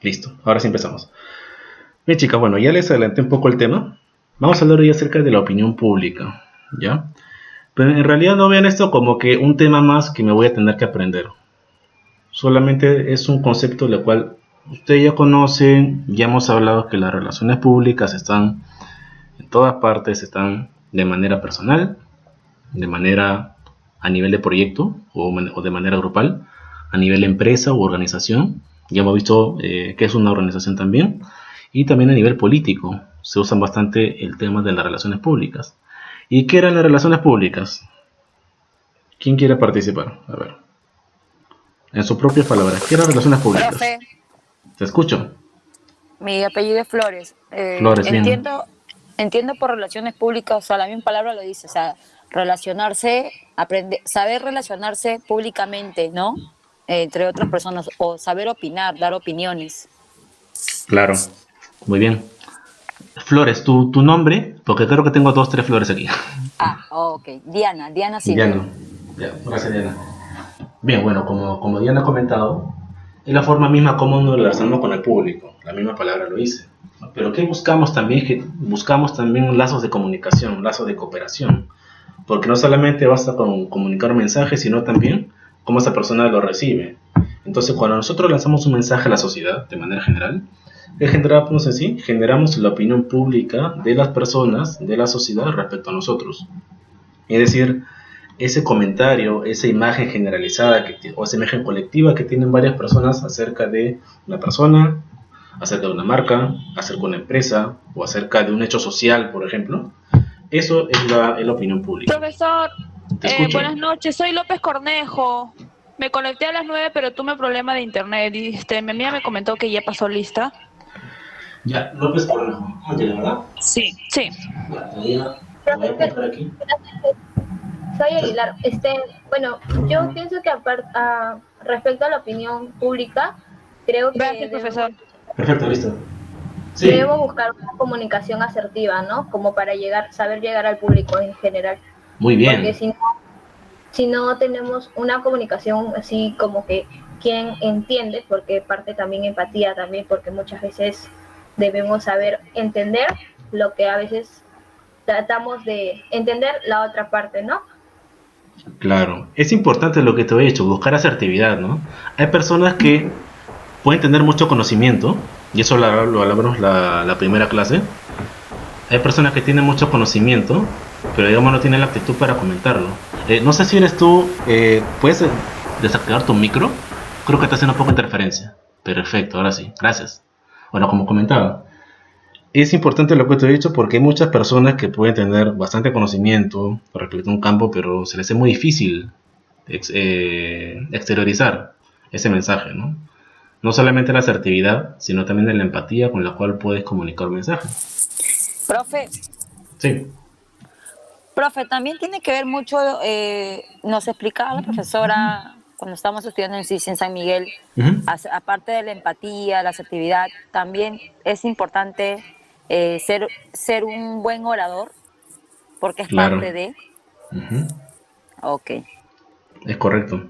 Listo, ahora sí empezamos. Bien, chicas, bueno, ya les adelanté un poco el tema. Vamos a hablar hoy acerca de la opinión pública, ¿ya? Pero en realidad no vean esto como que un tema más que me voy a tener que aprender. Solamente es un concepto del cual ustedes ya conocen, ya hemos hablado que las relaciones públicas están en todas partes, están de manera personal, de manera a nivel de proyecto o de manera grupal, a nivel de empresa u organización. Ya hemos visto qué es una organización también. Y también a nivel político se usan bastante el tema de las relaciones públicas. ¿Y qué eran las relaciones públicas? ¿Quién quiere participar? A ver, en sus propias palabras, ¿qué eran relaciones públicas? Profe, Te escucho. mi apellido es Flores. Flores, bien. Entiendo por relaciones públicas, o sea, la misma palabra lo dice, o sea, relacionarse, saber relacionarse públicamente, ¿no? Entre otras personas, o saber opinar, dar opiniones. Claro, muy bien. Flores, tu nombre, porque creo que tengo dos, tres flores aquí. Ah, ok. Diana Silva. Diana. Ya, gracias Diana. Bien, bueno, como Diana ha comentado, es la forma misma como nos relacionamos con el público. La misma palabra lo dice. Pero ¿qué buscamos también? Que buscamos también lazos de comunicación, lazos de cooperación. Porque no solamente basta con comunicar mensajes, sino también cómo esa persona lo recibe. Entonces, cuando nosotros lanzamos un mensaje a la sociedad, de manera general, ¿qué generamos en sí? Generamos la opinión pública de las personas, de la sociedad respecto a nosotros. Es decir, ese comentario, esa imagen generalizada o esa imagen colectiva que tienen varias personas acerca de una persona, acerca de una marca, acerca de una empresa o acerca de un hecho social, por ejemplo, eso es la opinión pública. Profesor, Te escucho. buenas noches, soy López Cornejo. Me conecté a las 9, pero tuve problema de internet. Y mi amiga me comentó que ya pasó lista. Ya, López Cornejo, ¿verdad? Sí, sí. Ya, te voy a apuntar aquí. Soy Aguilar. Bueno, yo pienso que respecto a la opinión pública, creo que Gracias, profesor. Perfecto, listo. Sí, debemos buscar una comunicación asertiva, ¿no? Como para saber llegar al público en general. muy Porque bien. si no tenemos una comunicación así como que quien entiende, porque parte también empatía también, porque muchas veces debemos saber entender lo que a veces tratamos de entender la otra parte, ¿no? Claro, es importante lo que te he dicho, buscar asertividad, ¿no? Hay personas que pueden tener mucho conocimiento, y eso lo hablamos la primera clase. Hay personas que tienen mucho conocimiento, pero digamos no tienen la actitud para comentarlo. No sé si eres tú, ¿puedes desactivar tu micro? Creo que está haciendo un poco de interferencia. Perfecto, ahora sí, gracias. Bueno, como comentaba, es importante lo que te he dicho porque hay muchas personas que pueden tener bastante conocimiento respecto a un campo, pero se les hace muy difícil exteriorizar ese mensaje, ¿no? No solamente la asertividad, sino también la empatía con la cual puedes comunicar un mensaje. Profe, Sí. también tiene que ver mucho, nos explicaba la profesora cuando estábamos estudiando en CIS en San Miguel, Uh-huh. aparte de la empatía, la asertividad, también es importante ser un buen orador, porque es Claro. parte de... Uh-huh. Ok. Es correcto.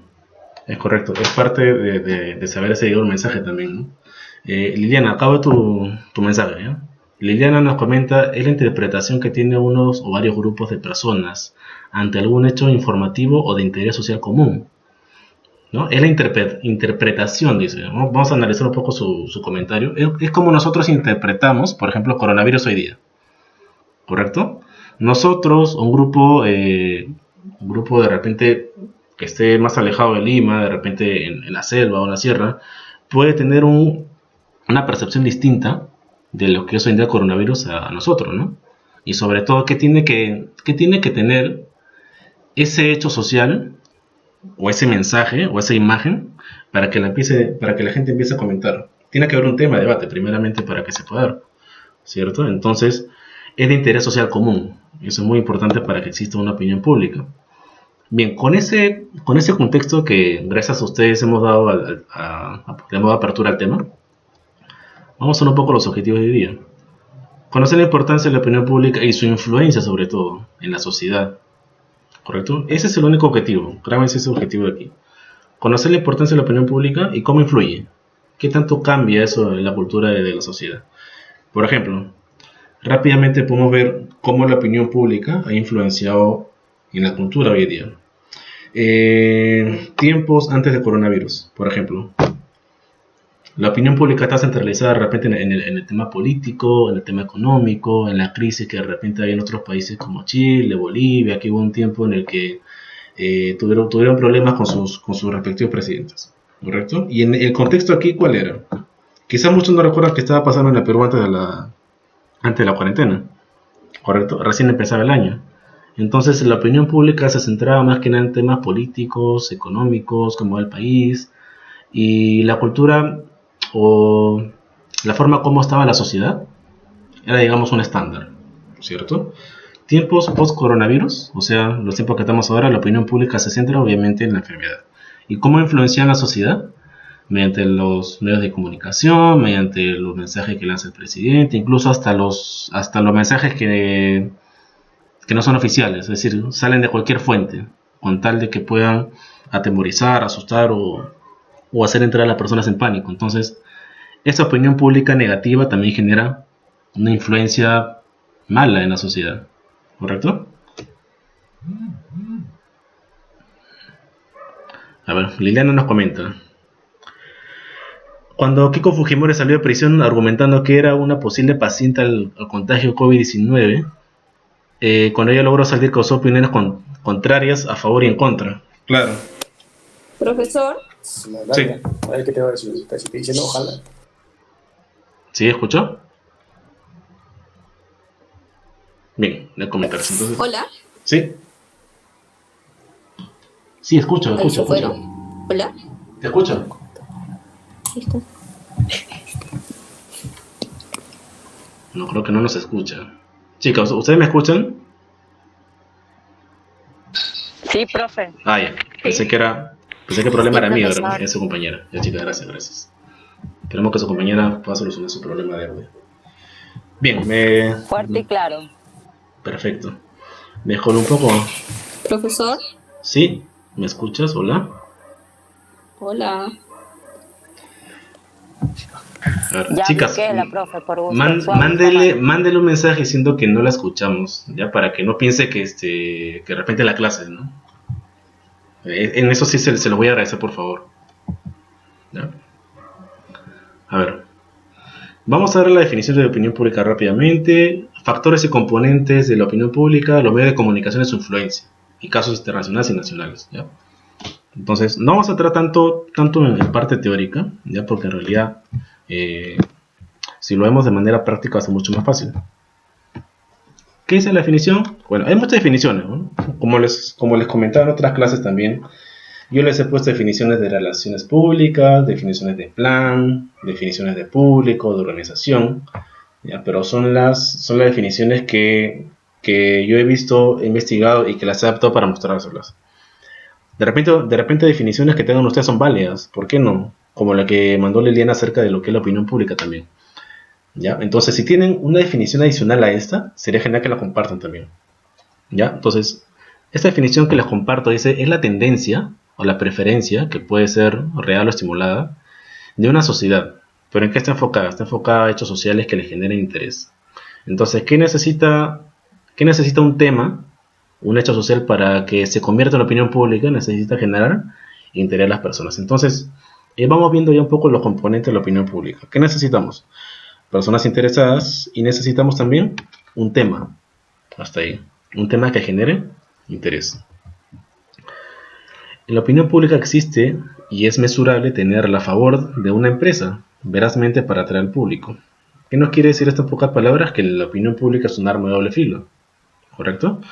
Es correcto. Es parte de saber seguir un mensaje también, ¿no? Liliana, acabo tu mensaje, ¿ya? Liliana nos comenta, es la interpretación que tiene unos o varios grupos de personas ante algún hecho informativo o de interés social común, ¿no? Es la interpretación, dice, ¿no? Vamos a analizar un poco su comentario. Es como nosotros interpretamos, por ejemplo, coronavirus hoy día, ¿correcto? Nosotros, un grupo de repente que esté más alejado de Lima, de repente en la selva o en la sierra, puede tener una percepción distinta de lo que es hoy en día coronavirus a nosotros, ¿no? Y sobre todo, qué tiene que tener ese hecho social o ese mensaje o esa imagen para que la gente empiece a comentar. Tiene que haber un tema de debate, primeramente, para que se pueda dar, ¿cierto? Entonces, es de interés social común. Eso es muy importante para que exista una opinión pública. Bien, con ese contexto que gracias a ustedes hemos dado le hemos dado apertura al tema, vamos a ver un poco los objetivos de hoy día. Conocer la importancia de la opinión pública y su influencia sobre todo en la sociedad, ¿correcto? Ese es el único objetivo, grábense ese objetivo de aquí. Conocer la importancia de la opinión pública y cómo influye. ¿Qué tanto cambia eso en la cultura de la sociedad? Por ejemplo, rápidamente podemos ver cómo la opinión pública ha influenciado en la cultura hoy en día. Tiempos antes del coronavirus, por ejemplo. La opinión pública está centralizada de repente en el tema político, en el tema económico, en la crisis que de repente hay en otros países como Chile, Bolivia. Aquí hubo un tiempo en el que tuvieron problemas con sus respectivos presidentes, ¿correcto? Y en el contexto aquí, ¿cuál era? Quizás muchos no recuerdan qué estaba pasando en el Perú antes de la cuarentena, ¿correcto? Recién empezaba el año. Entonces la opinión pública se centraba más que nada en temas políticos, económicos, como el país, y la cultura o la forma como estaba la sociedad era, digamos, un estándar, ¿cierto? Tiempos post-coronavirus, o sea, los tiempos que estamos ahora, la opinión pública se centra obviamente en la enfermedad. ¿Y cómo influencia en la sociedad? Mediante los medios de comunicación, mediante los mensajes que lanza el presidente, incluso hasta los mensajes que no son oficiales, es decir, salen de cualquier fuente, con tal de que puedan atemorizar, asustar o hacer entrar a las personas en pánico. Entonces, esta opinión pública negativa también genera una influencia mala en la sociedad, ¿correcto? A ver, Liliana nos comenta. Cuando Keiko Fujimori salió de prisión argumentando que era una posible paciente al contagio COVID-19, cuando ella logró salir causó opiniones contrarias a favor y en contra. Claro. Profesor. Sí. A ver qué te voy a decir. Te estoy diciendo, ojalá. ¿Sí escuchó? Bien, de comentarios. Entonces, Hola. ¿sí? Sí, escucho. Ahí se fueron. Hola. ¿Te escucho? Listo. No, creo que no nos escucha. Chicos, ¿ustedes me escuchan? Sí, profe. Ah, ya. Pensé que el problema era mío, profesor. era su compañera. Ya, chicas, gracias. Esperemos que su compañera pueda solucionar su problema de audio. Bien, Fuerte y claro. Perfecto. Mejor un poco. Profesor. ¿Sí? ¿Me escuchas? Hola. Hola. A ver, Ya chicas, bloqueé la profe por gusto. Suave, mándele un mensaje diciendo que no la escuchamos, ya, para que no piense que que de repente la clase, ¿no? En eso sí se lo voy a agradecer, por favor. ¿Ya? A ver. Vamos a ver la definición de opinión pública rápidamente. Factores y componentes de la opinión pública, los medios de comunicación y su influencia, y casos internacionales y nacionales, ¿ya? Entonces, no vamos a entrar tanto en la parte teórica, ya, porque en realidad, si lo vemos de manera práctica, va a ser mucho más fácil. ¿Qué dice la definición? Bueno, hay muchas definiciones, ¿no? Como les comentaba en otras clases también, yo les he puesto definiciones de relaciones públicas, definiciones de plan, definiciones de público, de organización, ¿ya? Pero son las definiciones que yo he visto, he investigado y que las he adaptado para mostrárselas. De repente definiciones que tengan ustedes son válidas, ¿por qué no? Como la que mandó Liliana acerca de lo que es la opinión pública también, ¿ya? Entonces, si tienen una definición adicional a esta, sería genial que la compartan también, ¿ya? Entonces, esta definición que les comparto dice, es la tendencia o la preferencia, que puede ser real o estimulada, de una sociedad. ¿Pero en qué está enfocada? Está enfocada a hechos sociales que le generen interés. Entonces, ¿qué necesita un tema, un hecho social, para que se convierta en opinión pública? Necesita generar interés a las personas. Entonces, vamos viendo ya un poco los componentes de la opinión pública. ¿Qué necesitamos? Personas interesadas, y necesitamos también un tema. Hasta ahí. Un tema que genere interés. En la opinión pública existe y es mesurable tenerla a favor de una empresa, verazmente para atraer al público. ¿Qué nos quiere decir esto en pocas palabras? Que la opinión pública es un arma de doble filo, ¿correcto?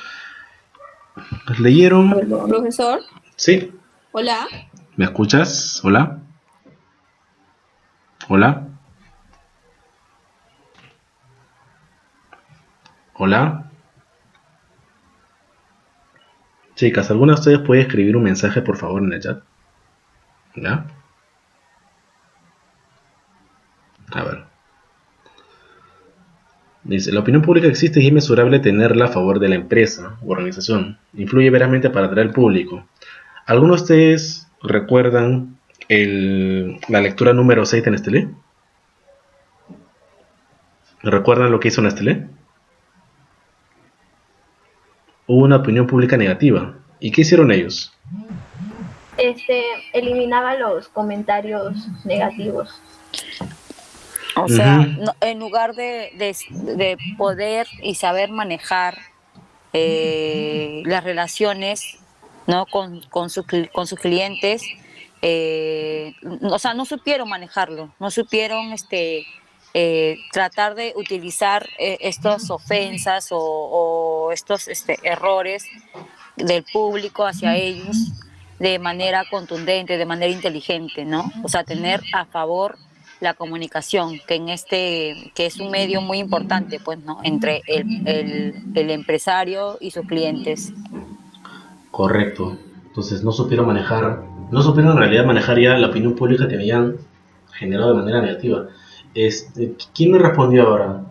¿Leyeron? Profesor. Sí. Hola. ¿Me escuchas? Hola. Hola. Hola. Chicas, ¿alguna de ustedes puede escribir un mensaje, por favor, en el chat? ¿Ya? A ver. Dice, la opinión pública existe y es mesurable tenerla a favor de la empresa o organización. Influye verazmente para atraer al público. ¿Algunos de ustedes recuerdan la lectura número 6 de Nestlé. ¿Recuerdan lo que hizo Nestlé? Hubo una opinión pública negativa. ¿Y qué hicieron ellos? Eliminaba los comentarios negativos. O sea, Ujú. en lugar de poder y saber manejar las relaciones, ¿no? Con sus clientes, o sea, no supieron manejarlo, no supieron tratar de utilizar estas ofensas o estos errores del público hacia ellos de manera contundente, de manera inteligente, ¿no? O sea, tener a favor la comunicación, que es un medio muy importante, pues, ¿no? Entre el empresario y sus clientes. Correcto. Entonces no supieron en realidad manejar ya la opinión pública que habían generado de manera negativa. ¿Quién me respondió ahora?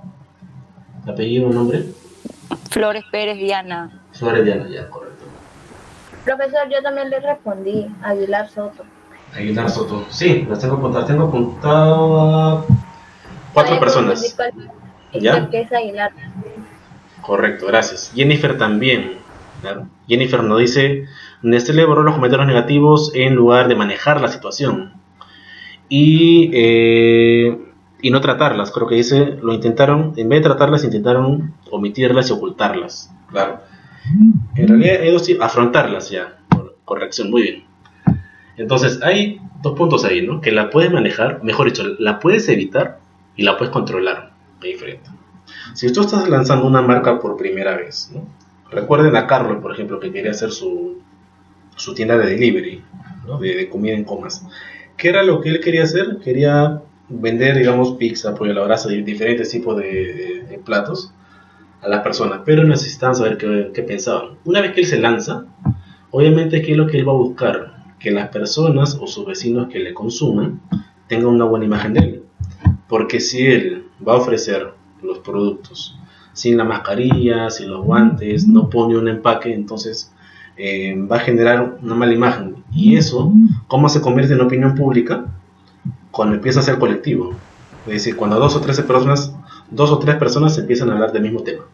¿Apellido, nombre? Flores Pérez Diana. Flores Diana, ya, correcto. Profesor, yo también le respondí, Aguilar Soto. Aguilar Soto. Sí, las tengo apuntadas. Tengo apuntado a No 4 vaya a confundir personas. con ¿Ya? que es Aguilar. Correcto, gracias. Jennifer también. Claro. Jennifer nos dice, Nestlé borró los comentarios negativos en lugar de manejar la situación y no tratarlas. Creo que dice, lo intentaron, en vez de tratarlas, intentaron omitirlas y ocultarlas. Claro. En realidad, ellos sí, afrontarlas ya. Corrección, muy bien. Entonces, hay 2 puntos ahí, ¿no? Que la puedes manejar, mejor dicho, la puedes evitar y la puedes controlar. Es diferente. Si tú estás lanzando una marca por primera vez, ¿no? Recuerden a Carlos, por ejemplo, que quería hacer su tienda de delivery, ¿no? de comida en comas. ¿Qué era lo que él quería hacer? Quería vender, digamos, pizza, pollo a la brasa, diferentes tipos de platos a las personas, pero necesitaban saber qué pensaban. Una vez que él se lanza, obviamente, ¿qué es lo que él va a buscar? Que las personas o sus vecinos que le consuman tengan una buena imagen de él. Porque si él va a ofrecer los productos sin la mascarilla, sin los guantes, no pone un empaque, entonces va a generar una mala imagen. Y eso, ¿cómo se convierte en opinión pública? Cuando empieza a ser colectivo. Es decir, cuando dos o tres personas empiezan a hablar del mismo tema.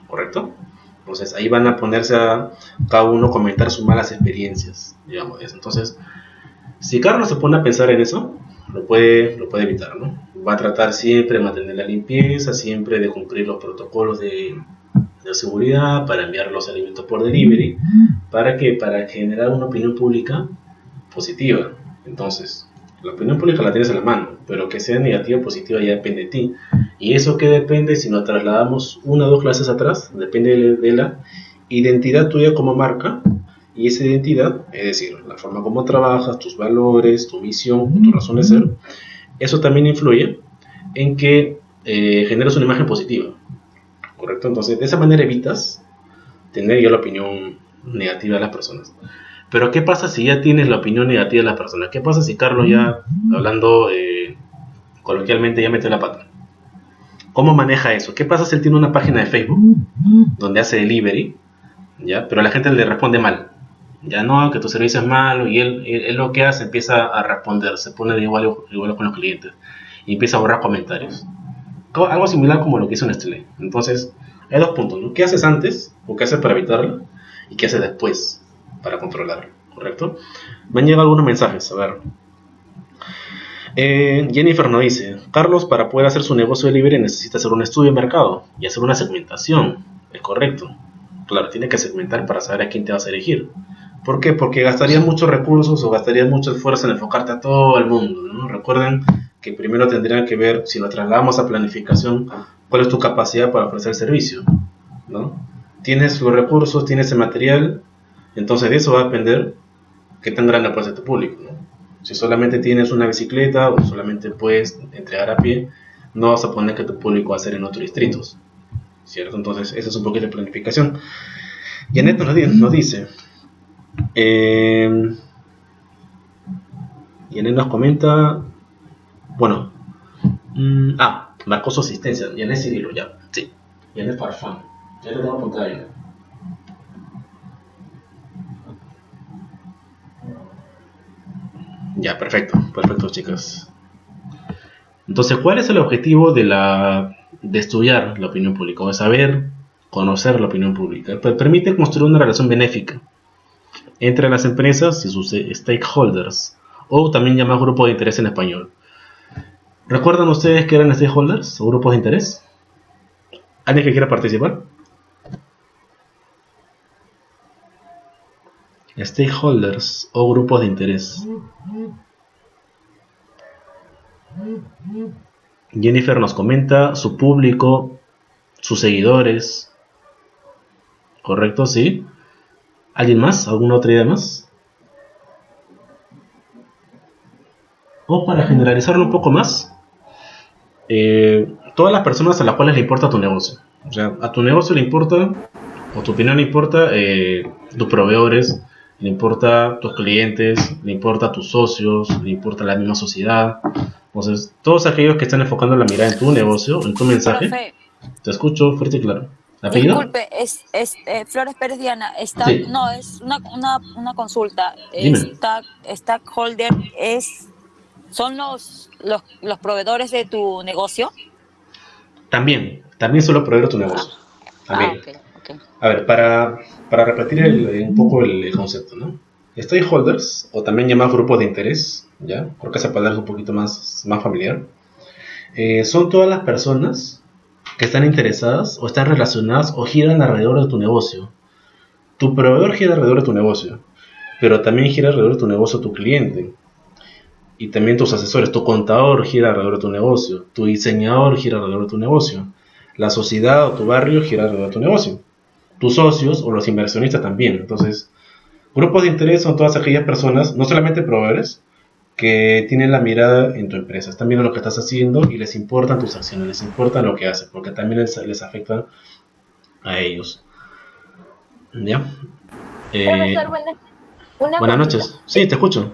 ¿Correcto? Entonces ahí van a ponerse a cada uno comentar sus malas experiencias, digamos. Entonces, si Carlos se pone a pensar en eso, lo puede evitar, ¿no? Va a tratar siempre de mantener la limpieza, siempre de cumplir los protocolos de seguridad para enviar los alimentos por delivery. ¿Para qué? Para generar una opinión pública positiva. Entonces, la opinión pública la tienes en la mano, pero que sea negativa o positiva ya depende de ti. ¿Y eso qué depende? Si nos trasladamos 1 o 2 clases atrás, depende de la identidad tuya como marca. Y esa identidad, es decir, la forma como trabajas, tus valores, tu misión, tu razón de ser, eso también influye en que generes una imagen positiva, ¿correcto? Entonces, de esa manera evitas tener ya la opinión negativa de las personas. Pero, ¿qué pasa si ya tienes la opinión negativa de las personas? ¿Qué pasa si Carlos ya, hablando coloquialmente, ya metió la pata? ¿Cómo maneja eso? ¿Qué pasa si él tiene una página de Facebook donde hace delivery, ¿ya? Pero la gente le responde mal? Ya no, que tu servicio es malo, y él lo que hace, empieza a responder, se pone de igual con los clientes y empieza a borrar comentarios. Algo similar como lo que hizo Nestlé. Entonces, hay 2 puntos, ¿no? ¿Qué haces antes o qué haces para evitarlo? Y qué haces después para controlarlo, ¿correcto? Me han llegado algunos mensajes, a ver. Jennifer nos dice, Carlos, para poder hacer su negocio de delivery necesita hacer un estudio de mercado y hacer una segmentación. Es correcto. Claro, tiene que segmentar para saber a quién te vas a elegir. ¿Por qué? Porque gastarías muchos recursos o gastarías mucho esfuerzo en enfocarte a todo el mundo, ¿no? Recuerden que primero tendrían que ver, si lo trasladamos a planificación, cuál es tu capacidad para ofrecer el servicio, ¿no? Tienes los recursos, tienes el material, entonces de eso va a depender qué tan grande puede ser tu público, ¿no? Si solamente tienes una bicicleta o solamente puedes entregar a pie, no vas a poner que tu público va a ser en otros distritos, ¿cierto? Entonces, esa es un poquito de planificación. Janet nos dice, Janet nos comenta, bueno, marcó su asistencia, Janet Cirilo, ya, sí, Janet Farfán, ya le tengo apuntado ahí. Ya, perfecto, perfecto, chicos. Entonces, ¿cuál es el objetivo de estudiar la opinión pública o de saber conocer la opinión pública? Permite construir una relación benéfica entre las empresas y sus stakeholders, o también llamado grupo de interés en español. ¿Recuerdan ustedes que eran stakeholders o grupos de interés? ¿Alguien que quiera participar? Stakeholders o grupos de interés. Jennifer nos comenta su público, sus seguidores. ¿Correcto? ¿Sí? ¿Alguien más? ¿Alguna otra idea más? O para generalizarlo un poco más, todas las personas a las cuales le importa tu negocio. O sea, a tu negocio le importa, o tu opinión le importa, tus proveedores, le importa tus clientes, le importa tus socios, le importa la misma sociedad. Entonces, todos aquellos que están enfocando la mirada en tu negocio, en tu mensaje, Profe, te escucho fuerte y claro. ¿Apellido? disculpe, Flores Pérez Diana, Sí. no, es una consulta. Dime. Stakeholder son los proveedores de tu negocio. También solo proveer tu negocio. También. Ok. A ver, para repetir un poco el concepto, ¿no? Stakeholders, o también llamados grupos de interés, ¿ya? Creo que esa palabra es un poquito más familiar. Son todas las personas que están interesadas o están relacionadas o giran alrededor de tu negocio. Tu proveedor gira alrededor de tu negocio, pero también gira alrededor de tu negocio tu cliente. Y también tus asesores, tu contador gira alrededor de tu negocio, tu diseñador gira alrededor de tu negocio, la sociedad o tu barrio gira alrededor de tu negocio, tus socios o los inversionistas también. Entonces, grupos de interés son todas aquellas personas, no solamente proveedores, que tienen la mirada en tu empresa, están viendo lo que estás haciendo y les importan tus acciones, les importa lo que haces, porque también les afecta a ellos. ¿Ya? Profesor, una Buenas consulta. noches. Sí, te escucho.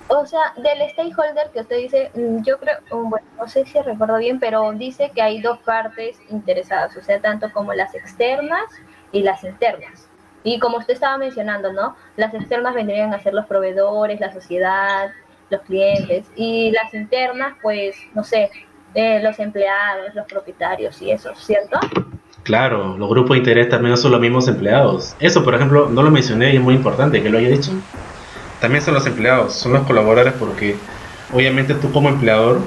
O sea, del stakeholder que usted dice, yo creo, bueno, no sé si recuerdo bien, pero dice que hay dos partes interesadas, o sea, tanto como las externas y las internas. Y como usted estaba mencionando, ¿no? Las externas vendrían a ser los proveedores, la sociedad, los clientes, y las internas, pues, no sé, los empleados, los propietarios y eso, ¿cierto? Claro, los grupos de interés también no son los mismos empleados. Eso, por ejemplo, no lo mencioné y es muy importante que lo haya dicho. También son los empleados, son los colaboradores porque obviamente tú como empleador,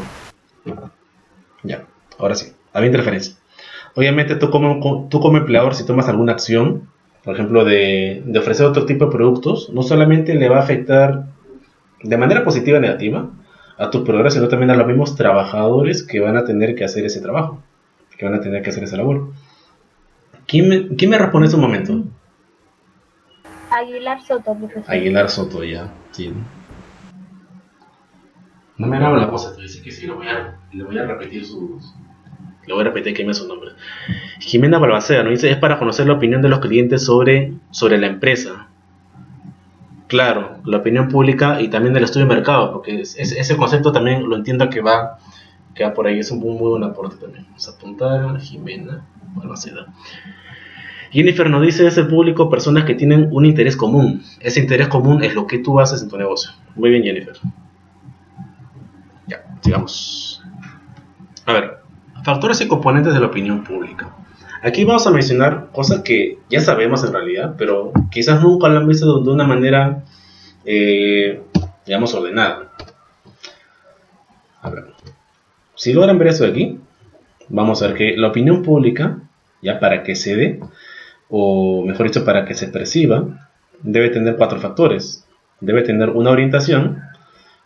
ya, ahora sí, había interferencia. Obviamente tú como empleador, si tomas alguna acción, por ejemplo, de ofrecer otro tipo de productos, no solamente le va a afectar de manera positiva o negativa a tus proveedores, sino también a los mismos trabajadores que van a tener que hacer ese trabajo, que van a tener que hacer esa labor. ¿Quién me responde en su momento? Aguilar Soto, profesor. Aguilar Soto, ya, sí. No me grabo la cosa, dice que sí, le voy a repetir le voy a repetir que me su nombre. Jimena Balbacea nos dice, es para conocer la opinión de los clientes sobre la empresa. Claro, la opinión pública y también del estudio de mercado, porque ese concepto también lo entiendo que va por ahí, es un muy buen aporte también. Vamos a apuntar, Jimena Balbacea. Jennifer nos dice, es el público, personas que tienen un interés común. Ese interés común es lo que tú haces en tu negocio. Muy bien, Jennifer. Ya, sigamos. A ver, factores y componentes de la opinión pública. Aquí vamos a mencionar cosas que ya sabemos en realidad, pero quizás nunca lo han visto de una manera, digamos, ordenada. A ver, si logran ver eso de aquí, vamos a ver que la opinión pública, ya para que se dé, o mejor dicho, para que se perciba, debe tener 4 factores. Debe tener una orientación,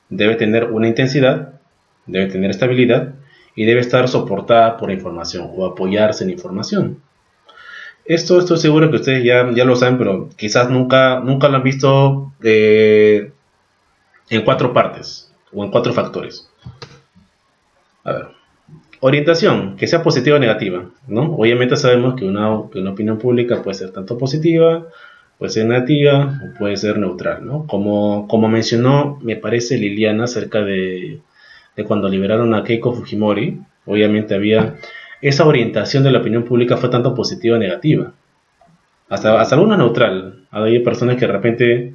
debe tener una intensidad, debe tener estabilidad y debe estar soportada por información o apoyarse en información. Esto estoy seguro que ustedes ya lo saben, pero quizás nunca lo han visto en 4 partes o en 4 factores. A ver. Orientación, que sea positiva o negativa, ¿no? Obviamente sabemos que una opinión pública puede ser tanto positiva, puede ser negativa o puede ser neutral, ¿no? Como mencionó, me parece Liliana, acerca de cuando liberaron a Keiko Fujimori, obviamente había esa orientación de la opinión pública fue tanto positiva o negativa. Hasta alguna neutral. Hay personas que de repente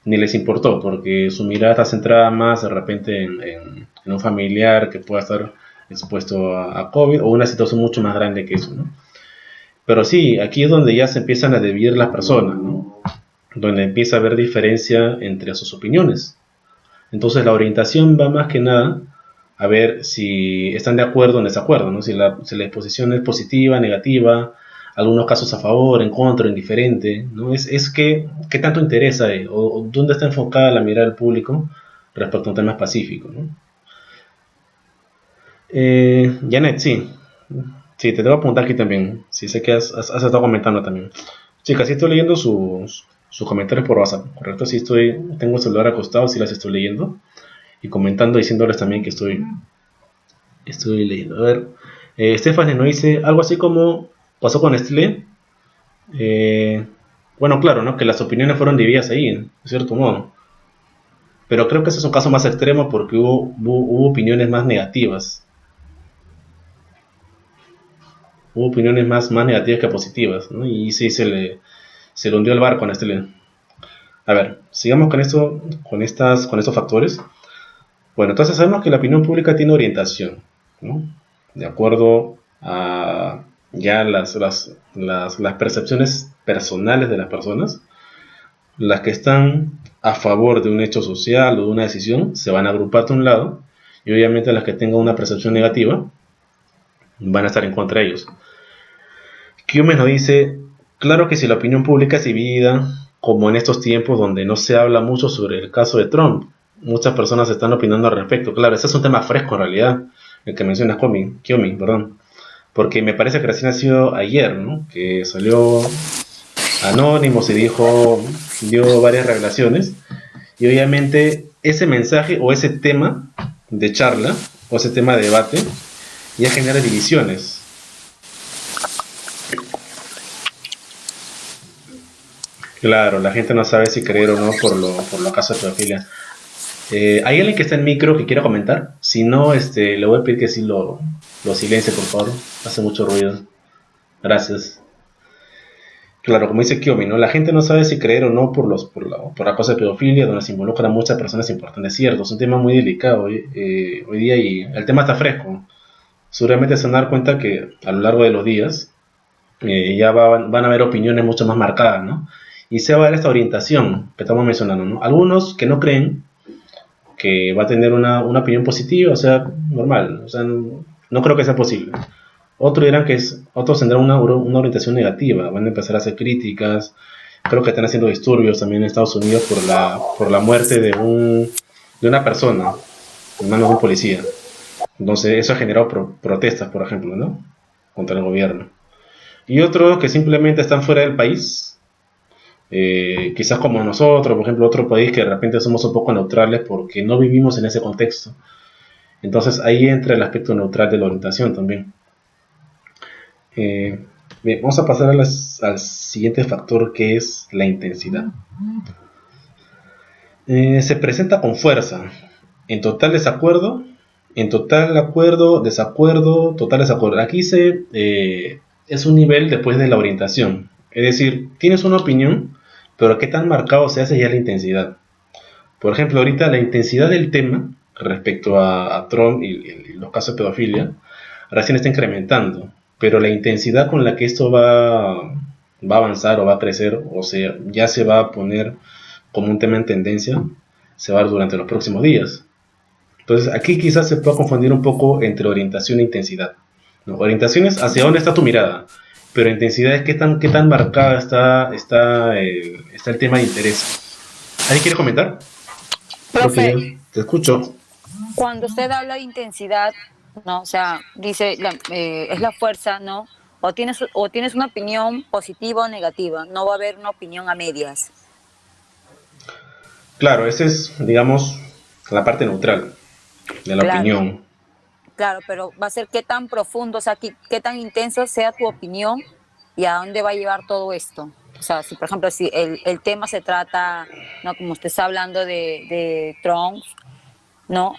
ni les importó, porque su mirada está centrada más de repente en un familiar que pueda estar expuesto a COVID o una situación mucho más grande que eso, ¿no? Pero sí, aquí es donde ya se empiezan a dividir las personas, ¿no? Donde empieza a haber diferencia entre sus opiniones. Entonces la orientación va más que nada a ver si están de acuerdo o en desacuerdo, ¿no? Si la exposición es positiva, negativa, algunos casos a favor, en contra, indiferente, ¿no? Es que, ¿qué tanto interesa o dónde está enfocada la mirada del público respecto a un tema específico, ¿no? Janet, sí. Sí, te tengo que apuntar aquí también. Sí, sé que has estado comentando también. Chicas, sí estoy leyendo sus comentarios por WhatsApp, ¿correcto? Sí tengo el celular acostado, sí las estoy leyendo. Y comentando, diciéndoles también que estoy leyendo. A ver, Stephanie nos dice algo así como pasó con Nestlé. Eh, bueno, claro, ¿no? Que las opiniones fueron divididas ahí, de cierto modo. Pero creo que ese es un caso más extremo porque hubo opiniones más negativas. Hubo opiniones más negativas que positivas, ¿no? Y sí, se le hundió el barco a Nestlé. A ver, sigamos con esto, con estos factores. Bueno, entonces sabemos que la opinión pública tiene orientación, ¿no? De acuerdo a ya las percepciones personales de las personas, las que están a favor de un hecho social o de una decisión se van a agrupar de un lado y obviamente las que tengan una percepción negativa van a estar en contra de ellos. Hume nos dice, claro que si la opinión pública es dividida, como en estos tiempos donde no se habla mucho sobre el caso de Trump, muchas personas están opinando al respecto. Claro, ese es un tema fresco en realidad, el que menciona Kiomi, perdón. Porque me parece que recién ha sido ayer, ¿no? Que salió Anónimo, dio varias revelaciones. Y obviamente ese mensaje o ese tema de charla o ese tema de debate ya genera divisiones. Claro, la gente no sabe si creer o no por los casos de pedofilia. ¿Hay alguien que está en micro que quiera comentar? Si no, le voy a pedir que sí lo silencie, por favor. Hace mucho ruido. Gracias. Claro, como dice Kiomi, ¿no? La gente no sabe si creer o no por la cosa de pedofilia, donde se involucran muchas personas importantes. Cierto, es un tema muy delicado hoy día y el tema está fresco. Seguramente se van a dar cuenta que a lo largo de los días ya van a haber opiniones mucho más marcadas, ¿no? Y se va a dar esta orientación que estamos mencionando, ¿no? Algunos que no creen que va a tener una opinión positiva, o sea, normal, o sea, no creo que sea posible. Otros tendrán una orientación negativa, van a empezar a hacer críticas, creo que están haciendo disturbios también en Estados Unidos por la muerte de una persona en manos de un policía. Entonces eso ha generado protestas, por ejemplo, ¿no? Contra el gobierno. Y otros que simplemente están fuera del país, quizás como nosotros, por ejemplo, otro país que de repente somos un poco neutrales porque no vivimos en ese contexto. Entonces ahí entra el aspecto neutral de la orientación también. Bien, vamos a pasar al siguiente factor que es la intensidad. Se presenta con fuerza, en total desacuerdo, en total acuerdo, desacuerdo, total desacuerdo. Aquí es un nivel después de la orientación. Es decir, tienes una opinión, pero qué tan marcado se hace ya la intensidad. Por ejemplo, ahorita la intensidad del tema respecto a Trump y los casos de pedofilia recién está incrementando, pero la intensidad con la que esto va a avanzar o va a crecer, o sea, ya se va a poner como un tema en tendencia, se va a dar durante los próximos días. Entonces, aquí quizás se pueda confundir un poco entre orientación e intensidad, ¿no? Orientación es hacia dónde está tu mirada, pero intensidad es qué tan marcada está el tema de interés. ¿Alguien quiere comentar? Profe, Porque te escucho. cuando usted habla de intensidad, ¿no? O sea, dice, es la fuerza, ¿no? O tienes una opinión positiva o negativa, no va a haber una opinión a medias. Claro, esa es, digamos, la parte neutral de la Claro, opinión. claro, pero va a ser qué tan profundo, o sea, qué tan intenso sea tu opinión y a dónde va a llevar todo esto. O sea, si por ejemplo, si el tema se trata, ¿no? Como usted está hablando de Trump, ¿no?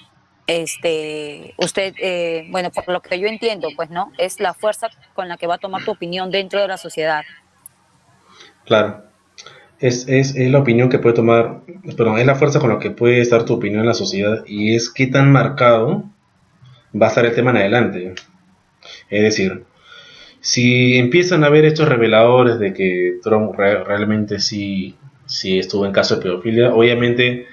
Usted, bueno, por lo que yo entiendo, pues, ¿no? Es la fuerza con la que va a tomar tu opinión dentro de la sociedad. Claro. es la opinión que puede tomar, perdón, es la fuerza con la que puede estar tu opinión en la sociedad y es qué tan marcado va a estar el tema en adelante. Es decir, si empiezan a haber hechos reveladores de que Trump realmente sí estuvo en caso de pedofilia, obviamente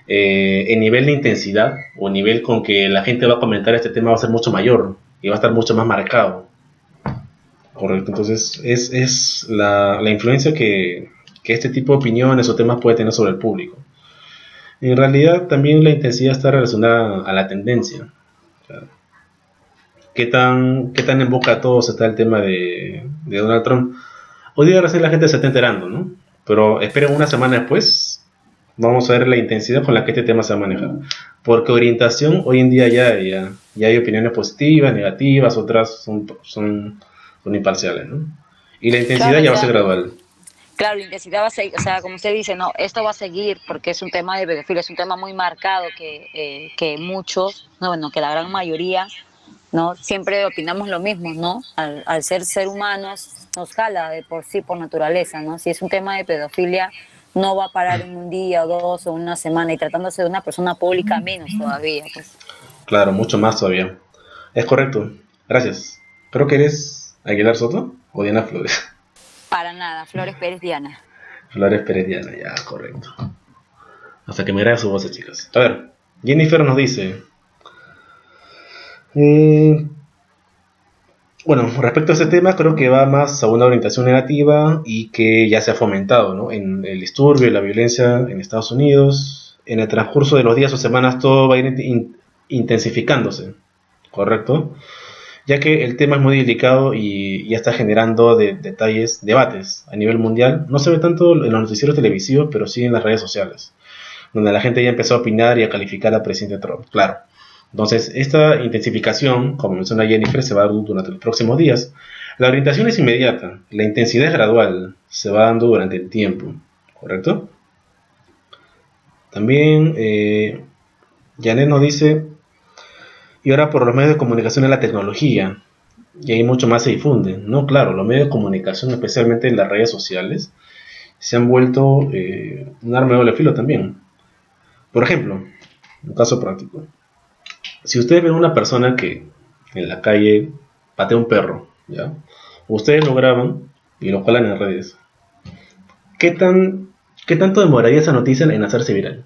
el nivel de intensidad o el nivel con que la gente va a comentar este tema va a ser mucho mayor y va a estar mucho más marcado. Correcto, entonces es la influencia que este tipo de opiniones o temas puede tener sobre el público. En realidad también la intensidad está relacionada a la tendencia. O sea, qué tan en boca a todos está el tema de Donald Trump? Hoy día recién la gente se está enterando, ¿no? Pero esperen una semana después, vamos a ver la intensidad con la que este tema se va a manejar. Porque orientación, hoy en día ya hay opiniones positivas, negativas, otras son imparciales, ¿no? Y la intensidad Claro, o ya va a ser sea, gradual. claro, la intensidad va a seguir, o sea, como usted dice, no, esto va a seguir porque es un tema de pedofilia, es un tema muy marcado que muchos, no, bueno, que la gran mayoría, ¿no? Siempre opinamos lo mismo, ¿no? Al ser humanos nos jala de por sí, por naturaleza, ¿no? Si es un tema de pedofilia, no va a parar en un día o dos o una semana y tratándose de una persona pública menos todavía, pues. Claro, mucho más todavía. Es correcto. Gracias. Creo que eres Aguilar Soto o Diana Flores. Para nada, Flores Pérez Diana. Flores Pérez Diana, ya, correcto. Hasta que me grabe su voz, chicas. A ver, Jennifer nos dice... bueno, respecto a este tema, creo que va más a una orientación negativa y que ya se ha fomentado, ¿no? En el disturbio y la violencia en Estados Unidos. En el transcurso de los días o semanas todo va a ir intensificándose, ¿correcto? Ya que el tema es muy delicado y ya está generando debates a nivel mundial. No se ve tanto en los noticieros televisivos, pero sí en las redes sociales, donde la gente ya empezó a opinar y a calificar al presidente Trump, claro. Entonces, esta intensificación, como menciona Jennifer, se va a dar durante los próximos días. La orientación es inmediata, la intensidad es gradual, se va dando durante el tiempo, ¿correcto? También, Janet nos dice, y ahora por los medios de comunicación y la tecnología, y ahí mucho más se difunde, ¿no? Claro, los medios de comunicación, especialmente en las redes sociales, se han vuelto un arma de doble filo también. Por ejemplo, un caso práctico. Si ustedes ven a una persona que en la calle patea un perro, ¿ya? Ustedes lo graban y lo colan en redes. ¿Qué tanto demoraría esa noticia en hacerse viral?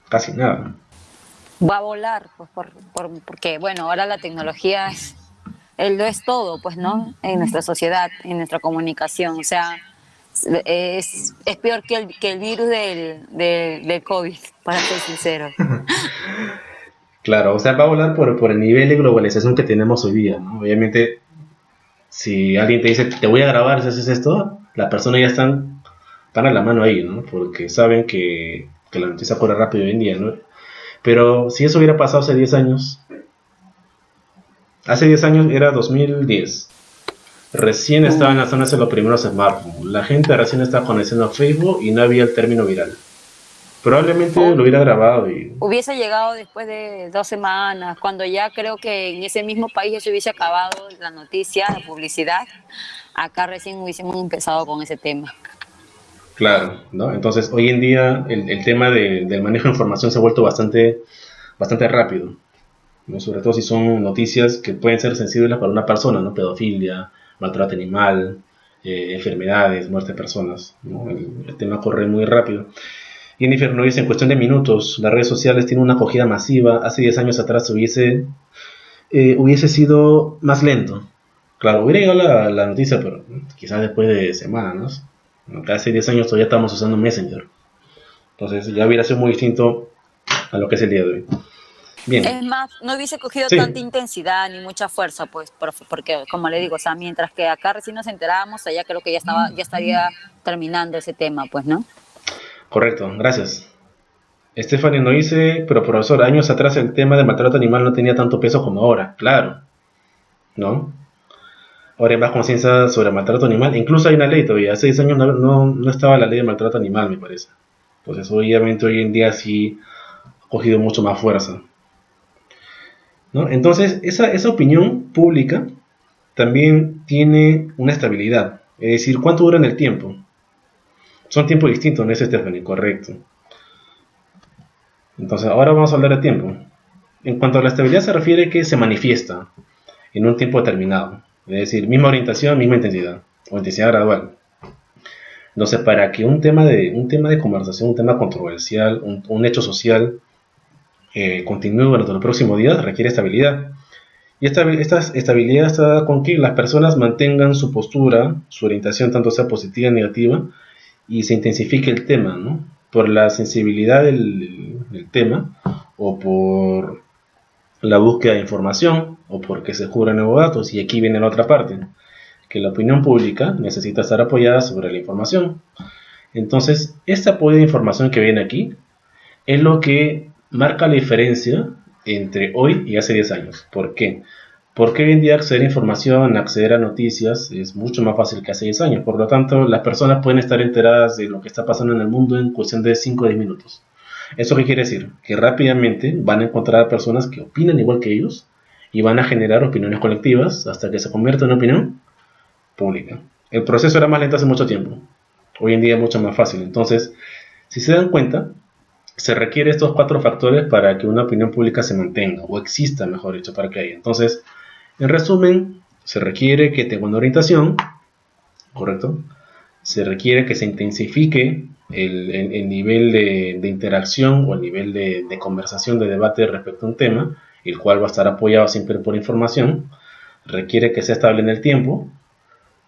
Casi nada. Va a volar, pues, porque, bueno, ahora la tecnología lo es todo, pues, ¿no? En nuestra sociedad, en nuestra comunicación, o sea, es peor que el virus del COVID, para ser sincero. Claro, o sea, va a volar por el nivel de globalización que tenemos hoy día, ¿no? Obviamente, si alguien te dice, te voy a grabar si haces esto, la persona ya están a la mano ahí, ¿no? Porque saben que la noticia corre rápido hoy en día, ¿no? Pero si eso hubiera pasado hace 10 años era 2010. Recién estaban lanzándose los primeros smartphones. La gente recién estaba conociendo a Facebook y no había el término viral. Probablemente lo hubiera grabado y... Hubiese llegado después de 2 semanas, cuando ya creo que en ese mismo país ya se hubiese acabado la noticia, la publicidad. Acá recién hubiésemos empezado con ese tema. Claro, ¿no? Entonces hoy en día el tema del manejo de información se ha vuelto bastante rápido, ¿no? Sobre todo si son noticias que pueden ser sensibles para una persona, ¿no? Pedofilia, maltrato animal, enfermedades, muerte de personas, ¿no? El tema corre muy rápido. Jennifer nos dice, en cuestión de minutos, las redes sociales tienen una acogida masiva. Hace 10 años atrás hubiese sido más lento. Claro, hubiera llegado la noticia, pero quizás después de semanas, ¿no? Hace 10 años todavía estamos usando Messenger. Entonces ya hubiera sido muy distinto a lo que es el día de hoy. Bien. Es más, no hubiese cogido Sí. tanta intensidad ni mucha fuerza, pues, porque, como le digo, o sea, mientras que acá recién nos enterábamos, allá creo que ya estaría terminando ese tema, pues, ¿no? Correcto, gracias. Stephanie nos dice, pero profesor, años atrás el tema de maltrato animal no tenía tanto peso como ahora. Claro, ¿no? Ahora hay más conciencia sobre maltrato animal. Incluso hay una ley todavía. Hace 10 años no estaba la ley de maltrato animal, me parece. Entonces, obviamente, hoy en día sí ha cogido mucho más fuerza, ¿no? Entonces, esa opinión pública también tiene una estabilidad. Es decir, ¿cuánto dura en el tiempo? Son tiempos distintos, ¿no es, Stephanie? Correcto. Entonces, ahora vamos a hablar de tiempo. En cuanto a la estabilidad se refiere que se manifiesta en un tiempo determinado. Es decir, misma orientación, misma intensidad, o intensidad gradual. Entonces, para que un tema de conversación, un tema controversial, un hecho social continúe durante los próximos días, requiere estabilidad. Y esta estabilidad está dada con que las personas mantengan su postura, su orientación, tanto sea positiva o negativa, y se intensifique el tema, ¿no? Por la sensibilidad del tema, o por la búsqueda de información, o porque se juran nuevos datos. Y aquí viene la otra parte, que la opinión pública necesita estar apoyada sobre la información. Entonces, este apoyo de información que viene aquí es lo que marca la diferencia entre hoy y hace 10 años. ¿Por qué? Porque hoy en día acceder a información, acceder a noticias es mucho más fácil que hace 10 años. Por lo tanto, las personas pueden estar enteradas de lo que está pasando en el mundo en cuestión de 5 o 10 minutos. ¿Eso qué quiere decir? Que rápidamente van a encontrar personas que opinan igual que ellos y van a generar opiniones colectivas hasta que se convierta en una opinión pública. El proceso era más lento hace mucho tiempo. Hoy en día es mucho más fácil. Entonces, si se dan cuenta, se requiere estos 4 factores para que una opinión pública se mantenga, o exista, mejor dicho, para que haya. Entonces, en resumen, se requiere que tenga una orientación, ¿correcto? Se requiere que se intensifique el nivel de interacción o el nivel de conversación, de debate respecto a un tema, el cual va a estar apoyado siempre por información. Requiere que sea estable en el tiempo.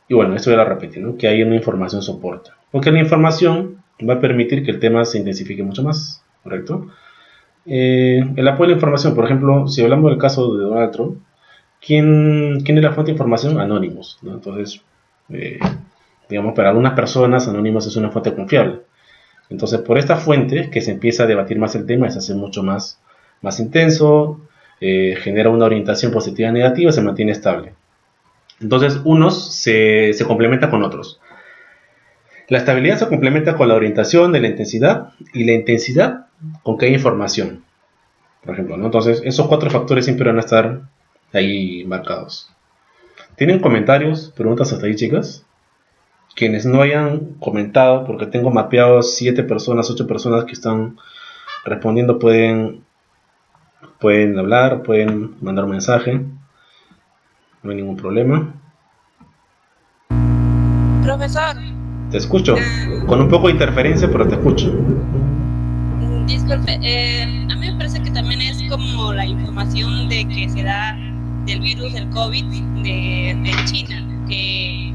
Y bueno, esto ya lo repetí, ¿no? Que haya una información soporte. Porque la información va a permitir que el tema se intensifique mucho más, ¿correcto? El apoyo a la información, por ejemplo, si hablamos del caso de Donald Trump, ¿quién es la fuente de información? Anónimos, ¿no? Entonces, eh, digamos, para algunas personas, Anónimos es una fuente confiable. Entonces, por esta fuente que se empieza a debatir más el tema, se hace mucho más intenso, genera una orientación positiva y negativa, se mantiene estable. Entonces, unos se complementan con otros. La estabilidad se complementa con la orientación de la intensidad y la intensidad con que hay información, por ejemplo, ¿no? Entonces, esos 4 factores siempre van a estar ahí marcados. ¿Tienen comentarios, preguntas hasta ahí, chicas? Quienes no hayan comentado, porque tengo mapeados 7 personas, 8 personas que están respondiendo, pueden hablar, pueden mandar un mensaje, no hay ningún problema. Profesor, Te escucho, con un poco de interferencia, pero te escucho. disculpe, a mí me parece que también es como la información de que se da del virus del COVID de China, que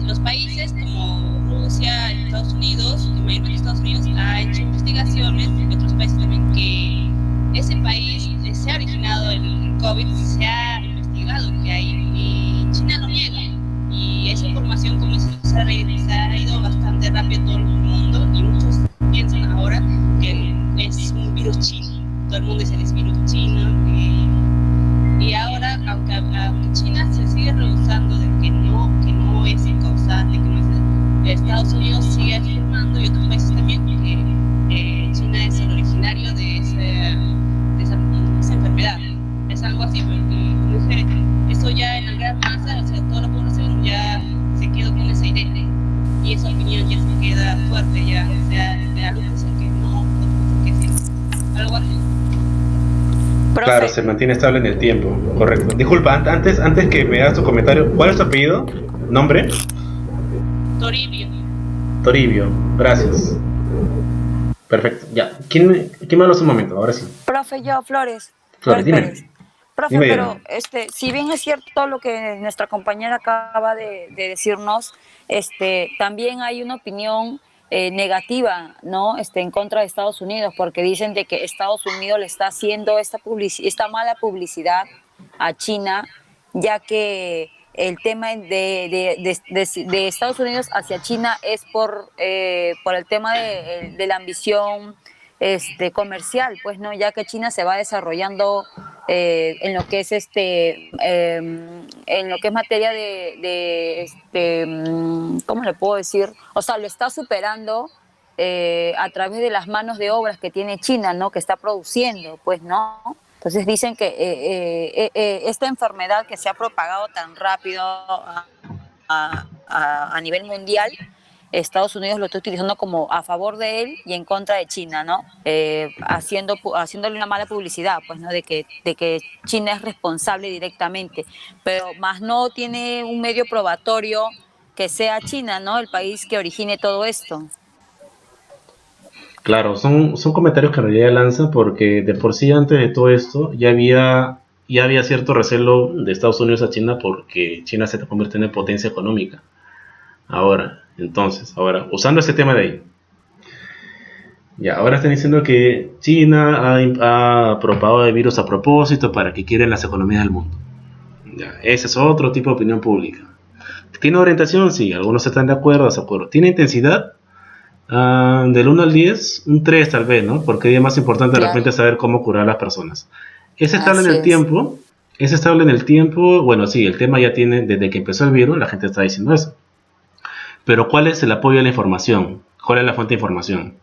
los países como Rusia, Estados Unidos, y mayormente Estados Unidos, ha hecho investigaciones, y otros países también, que ese país se ha originado el COVID, se ha investigado que hay, y China lo niega. Y esa información, como se ha ido bastante rápido todo el mundo, y muchos piensan ahora que es un virus chino. Todo el mundo dice que es virus chino. Y ahora, aunque China se sigue rehusando de que no es causante, que no es, Estados Unidos sigue afirmando, y otros países también, que China es el originario de esa enfermedad. Es algo así, porque eso ya en la gran masa, o sea, toda la población ya se quedó con esa idea, y esa opinión ya se queda fuerte, ya, o sea, de algunos dicen que no, otros dicen que sí, algo así. Profe, Claro, se mantiene estable en el tiempo, correcto. Disculpa, antes que me hagas tu comentario, ¿cuál es tu apellido? ¿Nombre? Toribio. Toribio, gracias. Perfecto, ya. ¿Quién me habló hace un momento? Ahora sí. profe, yo, Flores. Flores, dime. Pérez. Profe, Dime, pero Diana. si bien es cierto todo lo que nuestra compañera acaba de decirnos, también hay una opinión negativa, ¿no? En contra de Estados Unidos, porque dicen de que Estados Unidos le está haciendo esta mala publicidad a China, ya que el tema de Estados Unidos hacia China es por el tema de la ambición comercial, pues no, ya que China se va desarrollando en lo que es en lo que es materia ¿cómo le puedo decir? O sea, lo está superando a través de las manos de obras que tiene China, ¿no? Que está produciendo, pues no. Entonces dicen que esta enfermedad que se ha propagado tan rápido a nivel mundial, Estados Unidos lo está utilizando como a favor de él y en contra de China, ¿no? Haciéndole una mala publicidad, pues, ¿no? De que China es responsable directamente, pero más no tiene un medio probatorio que sea China, ¿no? El país que origine todo esto. Claro, son comentarios que en realidad lanzan porque de por sí antes de todo esto ya había cierto recelo de Estados Unidos a China porque China se está convirtiendo en potencia económica. Ahora, usando ese tema de ahí, ya, ahora están diciendo que China ha propagado el virus a propósito para que quieren las economías del mundo. Ya, ese es otro tipo de opinión pública. ¿Tiene orientación? Sí, algunos están de acuerdo, desacuerdo. ¿Tiene intensidad? Del 1 al 10, un 3 tal vez, ¿no? Porque es más importante de Claro, repente saber cómo curar a las personas. ¿Es estable en así el es. tiempo? ¿Es estable en el tiempo? Bueno, sí, el tema ya tiene, desde que empezó el virus, la gente está diciendo eso. Pero ¿cuál es el apoyo a la información? ¿Cuál es la fuente de información?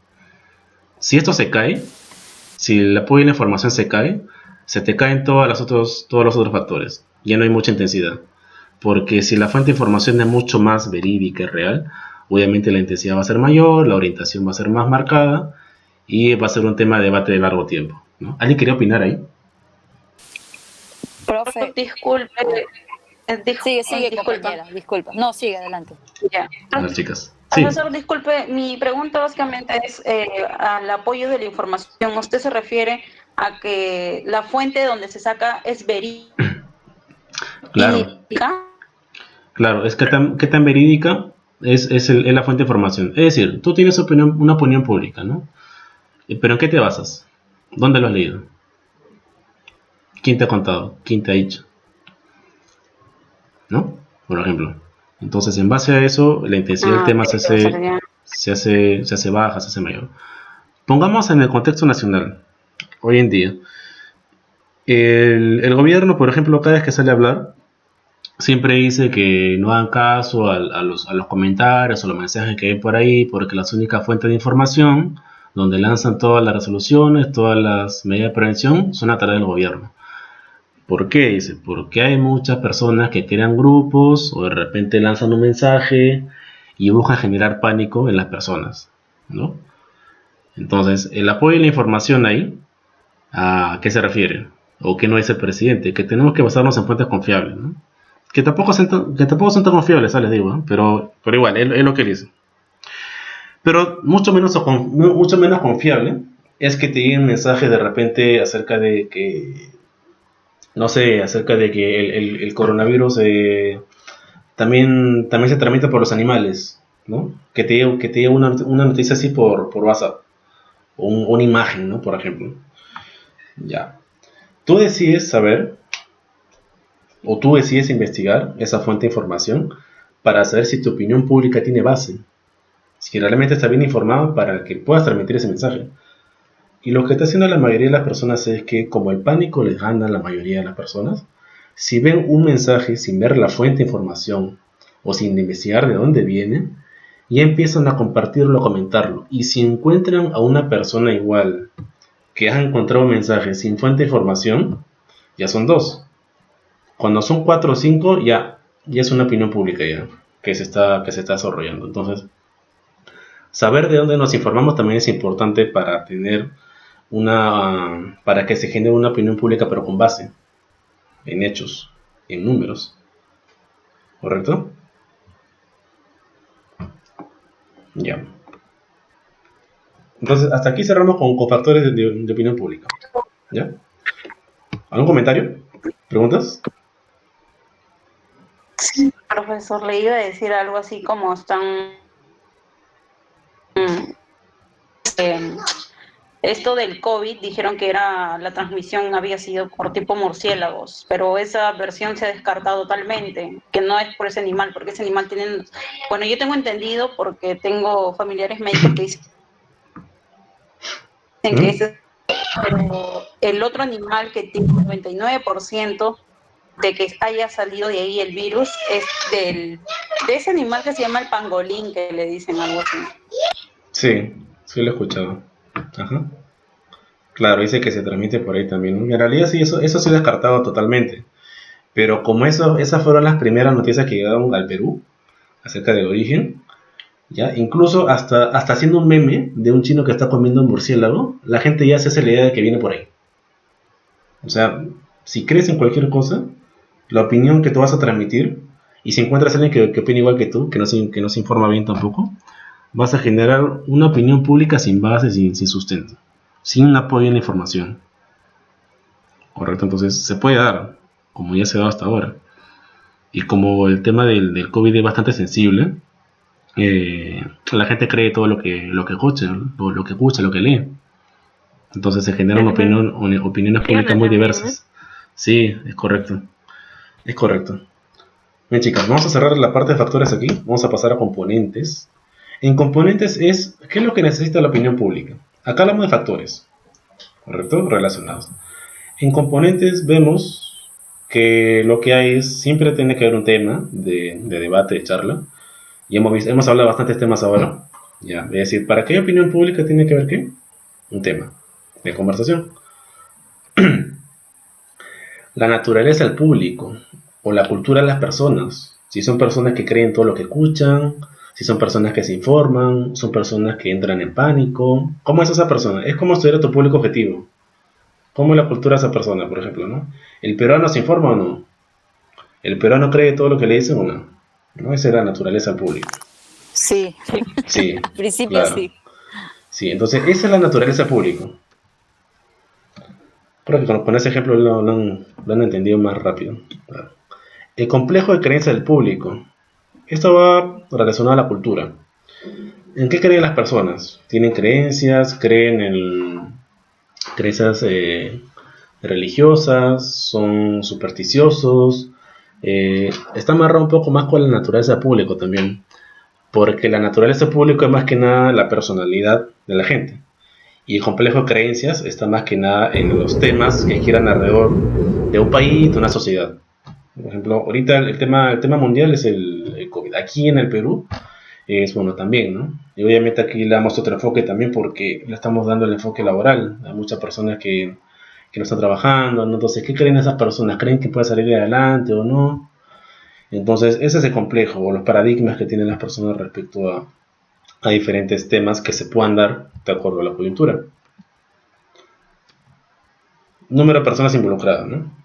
Si esto se cae, si el apoyo a la información se cae, se te caen todos los otros factores. Ya no hay mucha intensidad. Porque si la fuente de información es mucho más verídica y real, obviamente la intensidad va a ser mayor, la orientación va a ser más marcada y va a ser un tema de debate de largo tiempo, ¿no? ¿Alguien quería opinar ahí? Profe, Disculpe, sigue disculpa. compañera, disculpa. No, sigue, adelante. Ya. A las chicas. Sí, Profesor, disculpe, mi pregunta básicamente es al apoyo de la información. ¿Usted se refiere a que la fuente donde se saca es verídica? claro, claro. Es que qué tan verídica es la fuente de información. Es decir, tú tienes una opinión pública, ¿no? ¿Pero en qué te basas? ¿Dónde lo has leído? ¿Quién te ha contado? ¿Quién te ha dicho? ¿No? Por ejemplo. Entonces, en base a eso, la intensidad del tema Ok, profesor, ya. se hace baja, se hace mayor. Pongamos en el contexto nacional, hoy en día. El gobierno, por ejemplo, cada vez que sale a hablar, siempre dice que no hagan caso a los comentarios o los mensajes que hay por ahí, porque las únicas fuentes de información donde lanzan todas las resoluciones, todas las medidas de prevención, son a través del gobierno. ¿Por qué? Dice, porque hay muchas personas que crean grupos o de repente lanzan un mensaje y buscan generar pánico en las personas, ¿no? Entonces, el apoyo y la información ahí, ¿a qué se refiere? ¿O qué no dice el presidente? Que tenemos que basarnos en fuentes confiables, ¿no? Que tampoco son tan confiables, les digo, ¿no? Pero igual, es lo que él dice. Pero mucho menos confiable es que te lleguen mensajes de repente acerca de que, no sé, acerca de que el coronavirus también se tramita por los animales, ¿no? Que te llegue una noticia así por WhatsApp, o una imagen, ¿no? Por ejemplo. Ya. Tú decides saber, o tú decides investigar esa fuente de información para saber si tu opinión pública tiene base, si realmente está bien informado para que puedas transmitir ese mensaje. Y lo que está haciendo la mayoría de las personas es que, como el pánico les gana a la mayoría de las personas, si ven un mensaje sin ver la fuente de información o sin investigar de dónde viene, ya empiezan a compartirlo, a comentarlo. Y si encuentran a una persona igual que ha encontrado un mensaje sin fuente de información, ya son dos. Cuando son 4 o 5, ya es una opinión pública ya que se está desarrollando. Entonces, saber de dónde nos informamos también es importante para tener para que se genere una opinión pública, pero con base en hechos, en números. ¿Correcto? Ya. Entonces, hasta aquí cerramos con factores de opinión pública. ¿Ya? ¿Algún comentario? ¿Preguntas? Profesor, le iba a decir algo así como están... esto del COVID, dijeron que la transmisión había sido por tipo murciélagos, pero esa versión se ha descartado totalmente, que no es por ese animal, porque ese animal tiene... Bueno, yo tengo entendido, porque tengo familiares médicos que dicen que ese... Pero el otro animal que tiene el 99% de que haya salido de ahí el virus es de ese animal que se llama el pangolín, que le dicen algo así. Sí lo he escuchado. Ajá. Claro, dice que se transmite por ahí también. En realidad sí, eso se ha descartado totalmente. Pero como esas fueron las primeras noticias que llegaron al Perú, acerca del origen, ¿ya? Incluso hasta haciendo un meme de un chino que está comiendo un murciélago, la gente ya se hace la idea de que viene por ahí. O sea, si crees en cualquier cosa, la opinión que tú vas a transmitir, y si encuentras a alguien que opina igual que tú, que no se informa bien tampoco, vas a generar una opinión pública sin base, sin sustento, sin un apoyo en la información. Correcto, entonces se puede dar, como ya se ha dado hasta ahora. Y como el tema del COVID es bastante sensible, la gente cree todo lo que escucha, ¿no? lo que escucha, lo que lee. Entonces se generan opiniones públicas muy diversas. Sí, es correcto. Es correcto. Bien, chicas, vamos a cerrar la parte de factores aquí. Vamos a pasar a componentes. En componentes ¿qué es lo que necesita la opinión pública? Acá hablamos de factores, ¿correcto? Relacionados. En componentes vemos que lo que hay siempre tiene que haber un tema de debate, de charla. Y hemos hablado de bastantes temas ahora. Ya, es decir, ¿para qué opinión pública tiene que haber qué? Un tema de conversación. La naturaleza del público o la cultura de las personas. Si son personas que creen todo lo que escuchan, si son personas que se informan, son personas que entran en pánico. ¿Cómo es esa persona? Es como estudiar a tu público objetivo. ¿Cómo es la cultura de esa persona, por ejemplo, ¿no? ¿El peruano se informa o no? ¿El peruano cree todo lo que le dicen o no? ¿No? Esa es la naturaleza del público. Sí, Sí, al principio claro. sí. Sí, entonces esa es la naturaleza del público. Creo que con ese ejemplo lo han entendido más rápido. Claro. El complejo de creencia del público. Esto va relacionado a la cultura. ¿En qué creen las personas? ¿Tienen creencias? ¿Creen en creencias religiosas? ¿Son supersticiosos? Está amarrado un poco más con la naturaleza del público también. Porque la naturaleza del público es más que nada la personalidad de la gente. Y el complejo de creencias está más que nada en los temas que giran alrededor de un país, de una sociedad. Por ejemplo, ahorita el tema mundial es el COVID. Aquí en el Perú es bueno también, ¿no? Y obviamente aquí le damos otro enfoque también porque le estamos dando el enfoque laboral. Hay muchas personas que no están trabajando, ¿no? Entonces, ¿qué creen esas personas? ¿Creen que puede salir adelante o no? Entonces, ese es el complejo o los paradigmas que tienen las personas respecto a diferentes temas que se puedan dar de acuerdo a la coyuntura. Número de personas involucradas, ¿no?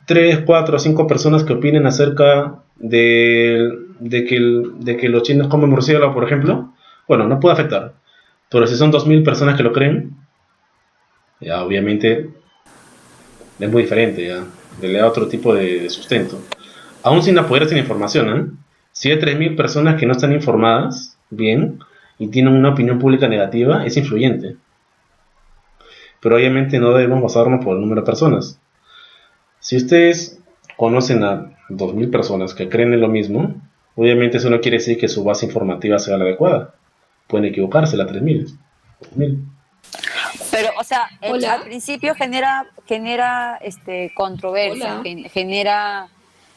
3, 4, 5 personas que opinen acerca de que los chinos comen murciélago, por ejemplo, bueno, no puede afectar. Pero si son 2000 personas que lo creen, ya obviamente es muy diferente, ya le da otro tipo de sustento. Aún sin apoderarse de información, ¿eh? Si hay 3000 personas que no están informadas bien y tienen una opinión pública negativa, es influyente. Pero obviamente no debemos basarnos por el número de personas. Si ustedes conocen a 2000 personas que creen en lo mismo, obviamente eso no quiere decir que su base informativa sea la adecuada. Pueden equivocarse la 3000, 2000. Pero, o sea, Hola. al principio genera controversia, Hola. genera,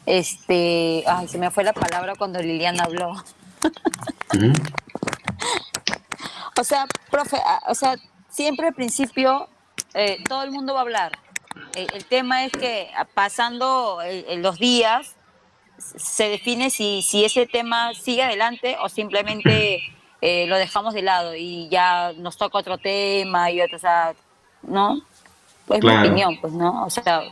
ay, se me fue la palabra cuando Liliana habló. Ujú. O sea, profe, o sea, siempre al principio todo el mundo va a hablar. El tema es que pasando los días se define si ese tema sigue adelante o simplemente lo dejamos de lado y ya nos toca otro tema y otro, o sea, ¿no? Es mi Claro. opinión, pues, ¿no? O sea,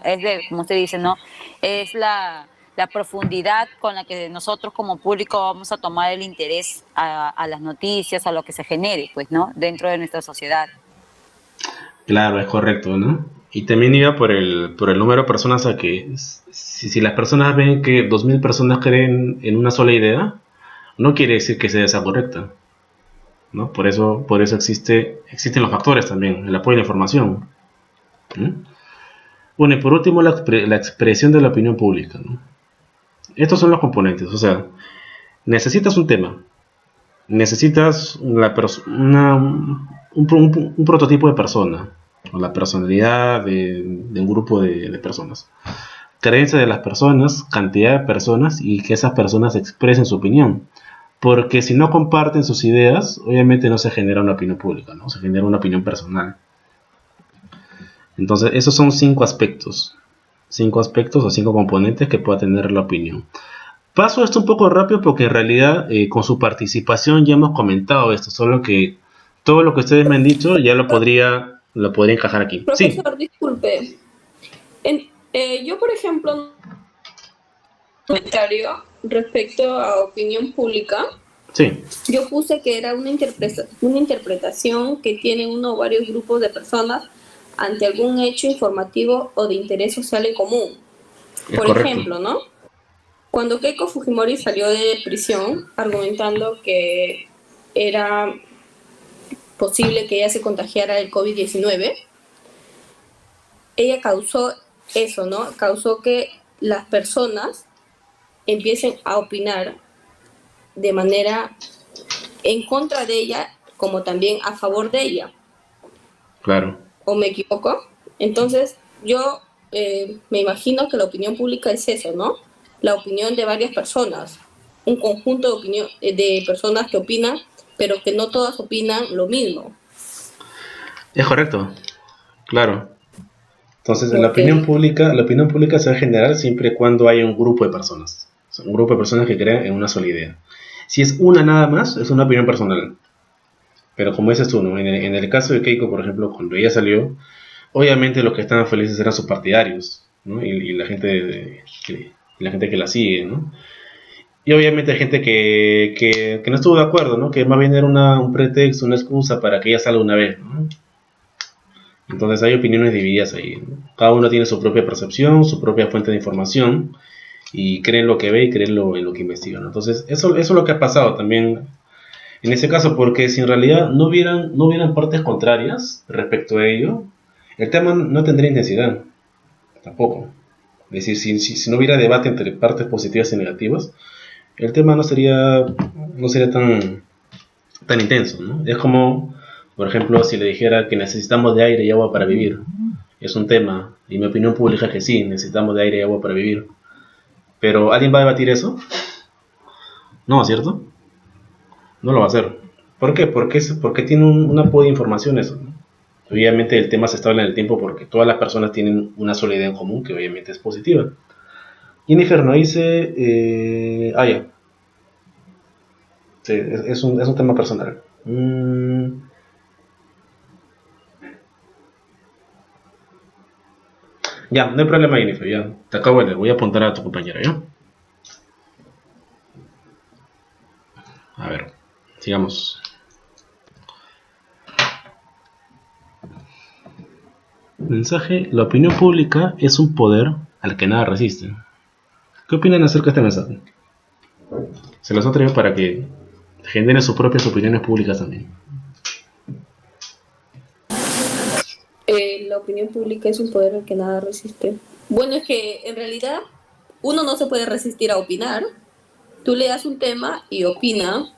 como usted dice, ¿no? Es la profundidad con la que nosotros como público vamos a tomar el interés a las noticias, a lo que se genere, pues, ¿no? Dentro de nuestra sociedad. Claro, es correcto, ¿no? Y también iba por el número de personas a que, si las personas ven que 2000 personas creen en una sola idea, no quiere decir que sea esa correcta, ¿no? Por eso existen los factores también, el apoyo a la información. ¿Mm? Bueno, y por último, la expresión de la opinión pública, ¿no? Estos son los componentes, o sea, necesitas un tema, necesitas un prototipo de persona, o la personalidad de un grupo de personas, creencia de las personas, cantidad de personas y que esas personas expresen su opinión. Porque si no comparten sus ideas, obviamente no se genera una opinión pública, ¿no? Se genera una opinión personal. Entonces, esos son 5 aspectos o 5 componentes que pueda tener la opinión. Paso esto un poco rápido porque en realidad con su participación ya hemos comentado esto, solo que todo lo que ustedes me han dicho ya lo podría encajar aquí. Sí, Profesor, disculpe. Yo, por ejemplo, comentario respecto a opinión pública, sí, yo puse que era una interpretación que tienen uno o varios grupos de personas ante algún hecho informativo o de interés social en común. es Por correcto. ejemplo, ¿no? Cuando Keiko Fujimori salió de prisión argumentando que era posible que ella se contagiara del COVID-19, ella causó eso, ¿no? Causó que las personas empiecen a opinar de manera en contra de ella, como también a favor de ella. Claro. ¿O me equivoco? Entonces, yo me imagino que la opinión pública es eso, ¿no? La opinión de varias personas, un conjunto de de personas que opinan, pero que no todas opinan lo mismo. Es correcto, claro. Entonces, Ok. la opinión pública se va a generar siempre y cuando haya un grupo de personas. O sea, un grupo de personas que crean en una sola idea. Si es una nada más, es una opinión personal. Pero como dices tú, ¿no? En el caso de Keiko, por ejemplo, cuando ella salió, obviamente los que estaban felices eran sus partidarios, ¿no? Y la gente la gente que la sigue, ¿no? Y obviamente hay gente que no estuvo de acuerdo, ¿no? Que más bien era un pretexto, una excusa para que ella salga una vez, ¿no? Entonces hay opiniones divididas ahí, ¿no? Cada uno tiene su propia percepción, su propia fuente de información y cree en lo que ve y cree en lo que investiga, ¿no? Entonces eso es lo que ha pasado también en ese caso, porque si en realidad no hubieran partes contrarias respecto a ello, el tema no tendría intensidad, tampoco. Es decir, si no hubiera debate entre partes positivas y negativas, el tema no sería tan intenso, ¿no? Es como, por ejemplo, si le dijera que necesitamos de aire y agua para vivir. Es un tema, y mi opinión pública es que sí, necesitamos de aire y agua para vivir. Pero ¿alguien va a debatir eso? No, ¿cierto? No lo va a hacer. ¿Por qué? Porque tiene un apoyo de información eso, ¿no? Obviamente el tema se está en el tiempo porque todas las personas tienen una sola idea en común que obviamente es positiva. Jennifer no dice... ya. Sí, es un tema personal. Ya, no hay problema, Jennifer. Ya, te acabo de leer. Voy a apuntar a tu compañera, ¿ya? A ver, sigamos. Mensaje: la opinión pública es un poder al que nada resiste. ¿Qué opinan acerca de este mensaje? Se los traigo para que generen sus propias opiniones públicas también. La opinión pública es un poder al que nada resiste. Bueno, es que en realidad uno no se puede resistir a opinar. Tú le das un tema y opina.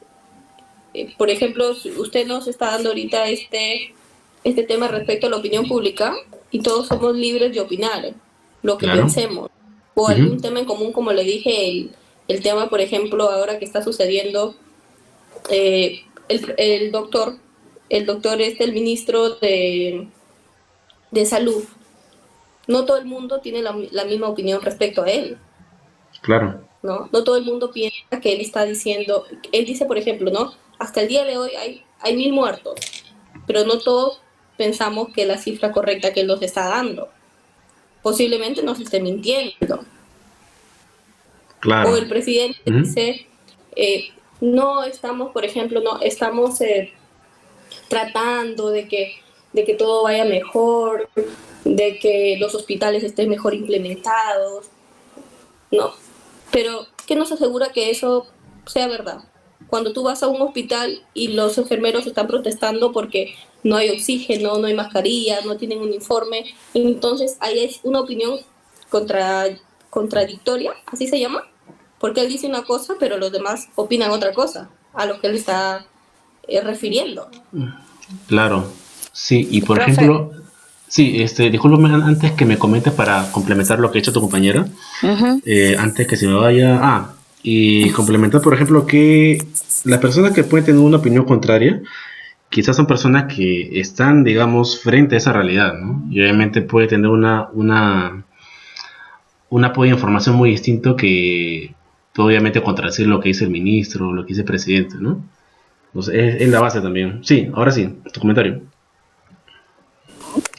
Por ejemplo, si usted nos está dando ahorita este tema respecto a la opinión pública y todos somos libres de opinar lo que Claro. pensemos. O algún tema en común, como le dije, el tema, por ejemplo, ahora que está sucediendo, el doctor el ministro de salud, no todo el mundo tiene la misma opinión respecto a él, Claro. ¿no? No todo el mundo piensa que él está diciendo, él dice, por ejemplo, ¿no? Hasta el día de hoy hay 1000 muertos, pero no todos pensamos que la cifra correcta que él nos está dando. Posiblemente nos esté mintiendo. Claro. O el presidente dice, no estamos, por ejemplo, no estamos tratando de que todo vaya mejor, de que los hospitales estén mejor implementados, no. Pero, ¿qué nos asegura que eso sea verdad? Cuando tú vas a un hospital y los enfermeros están protestando porque no hay oxígeno, no hay mascarillas, no tienen uniforme, entonces ahí es una opinión contradictoria, así se llama, porque él dice una cosa, pero los demás opinan otra cosa, a lo que él está refiriendo. Claro. Sí, y por Profe. ejemplo... Sí, discúlpame antes que me comentes para complementar lo que ha hecho tu compañera. Ujú. Antes que se me vaya. Y complementar, por ejemplo, que las personas que pueden tener una opinión contraria, quizás son personas que están, digamos, frente a esa realidad, ¿no? Y obviamente puede tener un apoyo de información muy distinto que obviamente contradecir lo que dice el ministro, lo que dice el presidente, ¿no? Entonces, es la base también. Sí, ahora sí, tu comentario.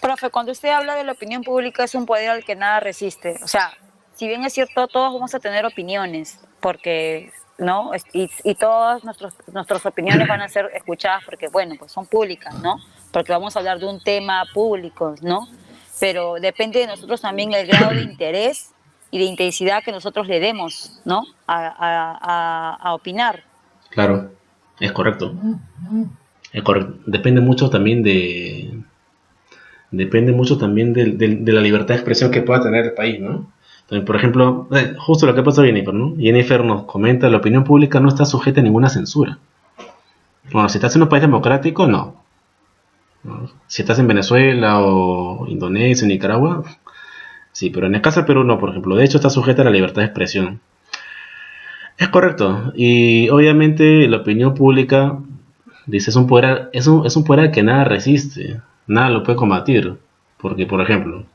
Profe, cuando usted habla de la opinión pública es un poder al que nada resiste. O sea, si bien es cierto, todos vamos a tener opiniones, porque, ¿no? Y todas nuestras opiniones van a ser escuchadas porque, bueno, pues son públicas, ¿no? Porque vamos a hablar de un tema público, ¿no? Pero depende de nosotros también el grado de interés y de intensidad que nosotros le demos, ¿no? A opinar. Claro, es correcto. Es correcto. Depende mucho también de la libertad de expresión que pueda tener el país, ¿no? Entonces, por ejemplo, justo lo que pasó a Jennifer, ¿no? Jennifer nos comenta, la opinión pública no está sujeta a ninguna censura. Bueno, si estás en un país democrático, no. ¿No? Si estás en Venezuela o Indonesia o Nicaragua, sí, pero en el caso del Perú no, por ejemplo. De hecho, está sujeta a la libertad de expresión. Es correcto. Y obviamente la opinión pública, dice, es un poder al que nada resiste, nada lo puede combatir. Porque, por ejemplo,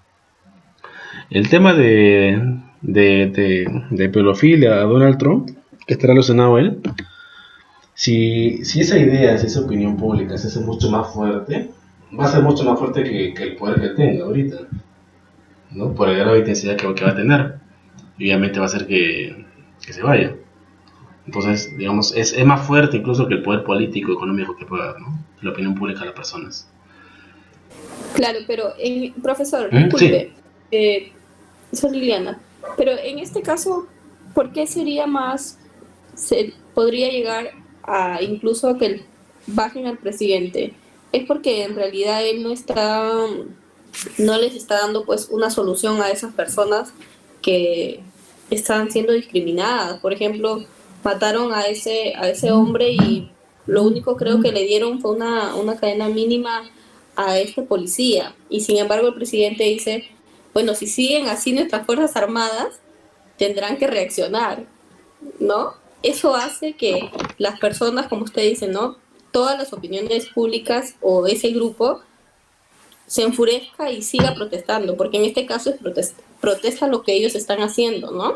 el tema de pedofilia a Donald Trump, que está relacionado a él, si esa idea, si esa opinión pública se hace mucho más fuerte, va a ser mucho más fuerte que el poder que él tenga ahorita, ¿no? Por el grado de intensidad que va a tener. Y obviamente va a hacer que se vaya. Entonces, digamos, es más fuerte incluso que el poder político, económico que pueda dar, ¿no? La opinión pública de las personas. Claro, pero, profesor, Sí. disculpe, soy Liliana, pero en este caso, ¿por qué sería más, podría llegar a incluso que bajen al presidente? Es porque en realidad él no les está dando pues una solución a esas personas que están siendo discriminadas. Por ejemplo, mataron a ese hombre y lo único creo que le dieron fue una cadena mínima a este policía. Y sin embargo el presidente dice, bueno, si siguen así nuestras Fuerzas Armadas, tendrán que reaccionar, ¿no? Eso hace que las personas, como usted dice, ¿no? Todas las opiniones públicas o ese grupo se enfurezca y siga protestando, porque en este caso es protesta lo que ellos están haciendo, ¿no?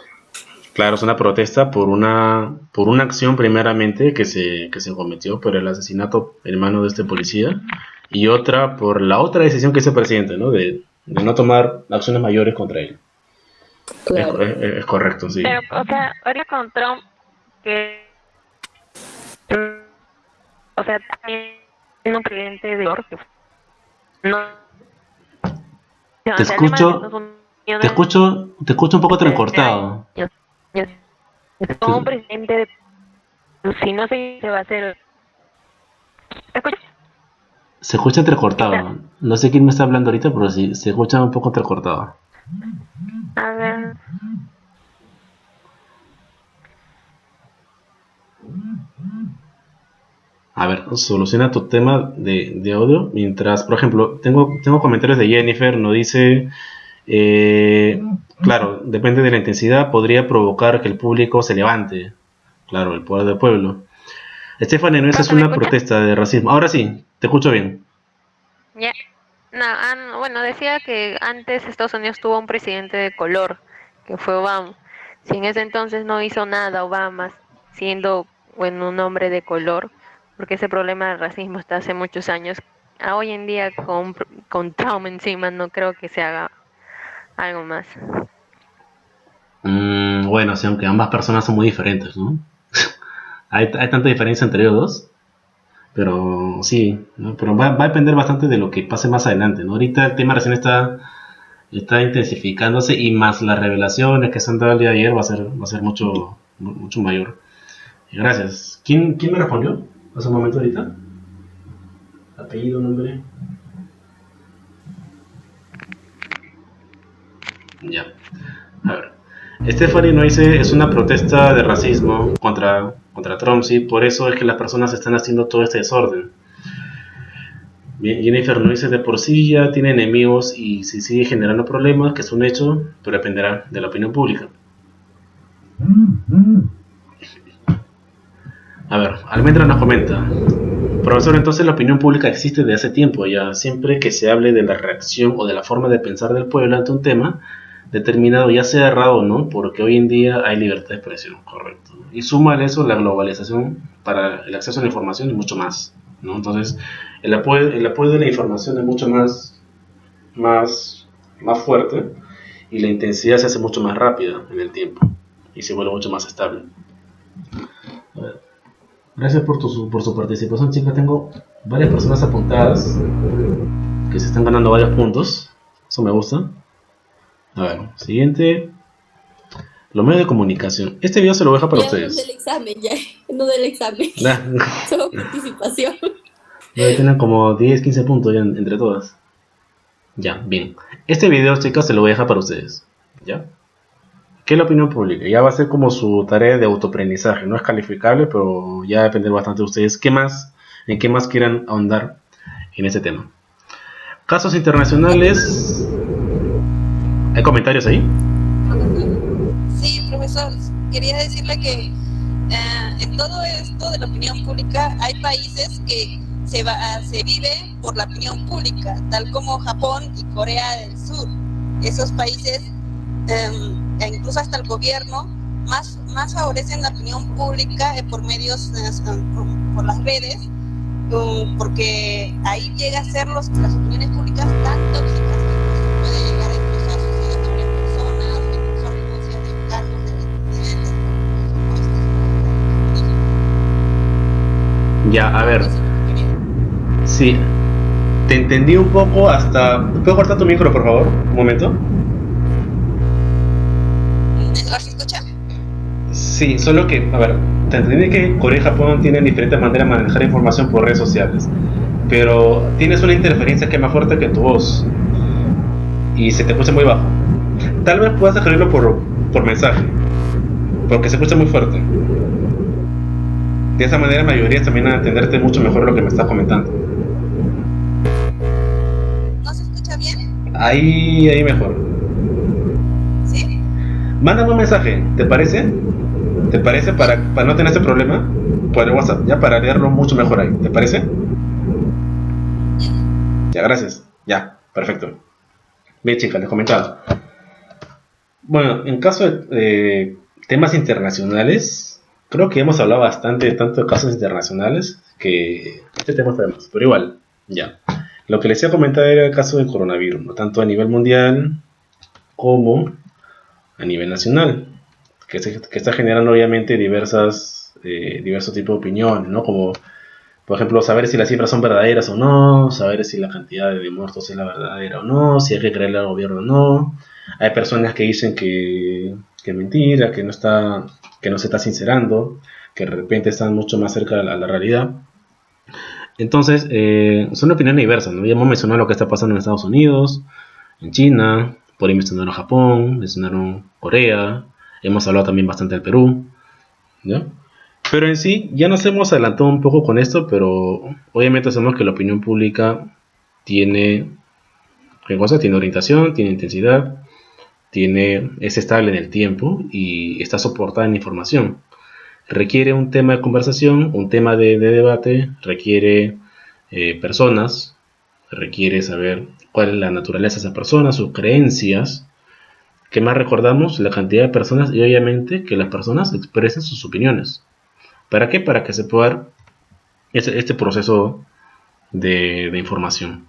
Claro, es una protesta por una acción primeramente que se cometió por el asesinato en mano de este policía y otra por la otra decisión que hizo el presidente, ¿no? De no tomar acciones mayores contra él. Claro. Es correcto, sí. Pero, o sea, ahora con Trump, que, o sea, también un presidente de Orge, no. Te escucho un poco entrecortado. Es como un presidente de, si no se va a hacer. ¿Escucha? Se escucha entrecortado. No sé quién me está hablando ahorita, pero sí, se escucha un poco entrecortado. A ver. A ver, soluciona tu tema de audio. Mientras, por ejemplo, tengo comentarios de Jennifer, nos dice, claro, depende de la intensidad, podría provocar que el público se levante. Claro, el poder del pueblo. Stephanie, no, esa es una protesta de racismo. Ahora sí, te escucho bien. Ya. No, bueno, decía que antes Estados Unidos tuvo un presidente de color, que fue Obama. Si en ese entonces no hizo nada Obama, siendo, bueno, un hombre de color, porque ese problema del racismo está hace muchos años, a hoy en día con Trump encima no creo que se haga algo más. Bueno, sí, aunque ambas personas son muy diferentes, ¿no? hay tanta diferencia entre ellos dos. Pero sí, ¿no? Pero va a depender bastante de lo que pase más adelante, ¿no? Ahorita el tema recién está intensificándose y más las revelaciones que se han dado el día de ayer va a ser mucho mayor. Gracias. ¿Quién me respondió hace un momento ahorita? Apellido, nombre. Ya. A ver. Stephanie nos dice, es una protesta de racismo contra Trump, sí, por eso es que las personas están haciendo todo este desorden. Bien, Jennifer nos dice, de por sí ya tiene enemigos y si sigue generando problemas, que es un hecho, pero dependerá de la opinión pública. A ver, Almendra nos comenta, profesor, entonces la opinión pública existe desde hace tiempo ya, siempre que se hable de la reacción o de la forma de pensar del pueblo ante un tema, determinado ya sea errado o no, porque hoy en día hay libertad de expresión, correcto. Y suma a eso la globalización para el acceso a la información y mucho más, ¿no? Entonces, el apoyo de la información es mucho más fuerte y la intensidad se hace mucho más rápida en el tiempo y se vuelve mucho más estable. A ver. Gracias por su participación, chicas. Tengo varias personas apuntadas que se están ganando varios puntos. Eso me gusta. A ver, siguiente. Los medios de comunicación. Este video se lo voy a dejar para Ya no del ustedes. examen, ya. No del examen. Solo participación. Debe tener como 10, 15 puntos ya entre todas. Ya, bien. Este video, chicas, se lo voy a dejar para ustedes. ¿Ya? ¿Qué es la opinión pública? Ya va a ser como su tarea de autoaprendizaje. No es calificable, pero ya depende bastante de ustedes. ¿En qué más quieran ahondar en ese tema? Casos internacionales. ¿Hay comentarios ahí? Sí, profesor, quería decirle que en todo esto de la opinión pública hay países que se vive por la opinión pública, tal como Japón y Corea del Sur. Esos países, e incluso hasta el gobierno, más favorecen la opinión pública por medios, por las redes, porque ahí llega a ser las opiniones públicas tan tóxicas que puede llegar incluso a suicidios de varias personas, incluso a renuncia de cargos de Ya, a ver. Sí, te entendí un poco hasta... ¿Puedo cortar tu micro, por favor? Un momento. ¿Ahora se escucha? Sí, solo que, a ver, te entendí que Corea y Japón tienen diferentes maneras de manejar información por redes sociales, pero tienes una interferencia que es más fuerte que tu voz y se te escucha muy bajo. Tal vez puedas escribirlo por mensaje, porque se escucha muy fuerte. De esa manera me ayudarías también a entenderte mucho mejor lo que me estás comentando. ¿No se escucha bien? Ahí mejor. ¿Sí? Mándame un mensaje, ¿te parece? ¿Te parece para no tener ese problema? Por el WhatsApp, ya para leerlo mucho mejor ahí, ¿te parece? Ya, gracias. Ya, perfecto. Bien, chicas, les comentaba. Bueno, en caso de temas internacionales, creo que hemos hablado bastante tanto de casos internacionales que este tema está de más, pero igual, ya. Lo que les iba a comentar era el caso del coronavirus, ¿no? Tanto a nivel mundial como a nivel nacional, que está generando obviamente diversos tipos de opiniones, ¿no? Como, por ejemplo, saber si las cifras son verdaderas o no, saber si la cantidad de muertos es la verdadera o no, si hay que creerle al gobierno o no. Hay personas que dicen que es mentira, que no se está sincerando, que de repente están mucho más cerca a la realidad. Entonces, son opiniones diversas, ¿no? Ya hemos mencionado lo que está pasando en Estados Unidos, en China, por ahí mencionaron Japón, mencionaron Corea, hemos hablado también bastante del Perú, ¿ya? Pero en sí, ya nos hemos adelantado un poco con esto, pero obviamente sabemos que la opinión pública tiene, ¿qué cosa? Tiene orientación, tiene intensidad, es estable en el tiempo y está soportada en información. Requiere un tema de conversación, un tema de debate, requiere personas, requiere saber cuál es la naturaleza de esa persona, sus creencias. ¿Qué más recordamos? La cantidad de personas y obviamente que las personas expresen sus opiniones. ¿Para qué? Para que se pueda dar este proceso de información.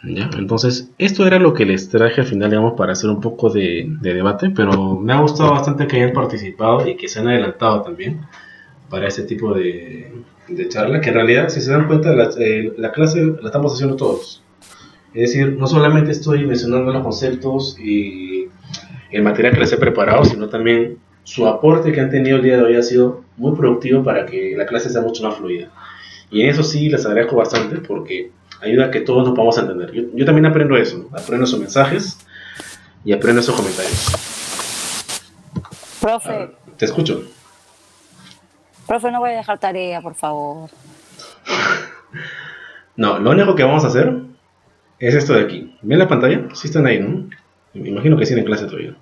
¿Ya? Entonces, esto era lo que les traje al final, digamos, para hacer un poco de debate, pero me ha gustado bastante que hayan participado y que se han adelantado también para este tipo de charla, que en realidad, si se dan cuenta, la clase la estamos haciendo todos. Es decir, no solamente estoy mencionando los conceptos y el material que les he preparado, sino también su aporte que han tenido el día de hoy ha sido muy productivo para que la clase sea mucho más fluida. Y en eso sí les agradezco bastante porque ayuda a que todos nos podamos entender. Yo también aprendo eso, ¿no? Aprendo esos mensajes y aprendo esos comentarios. Profe, Te escucho. profe, no voy a dejar tarea, por favor. No, lo único que vamos a hacer es esto de aquí. ¿Ven la pantalla? Sí están ahí, ¿no? Me imagino que sí en clase todavía.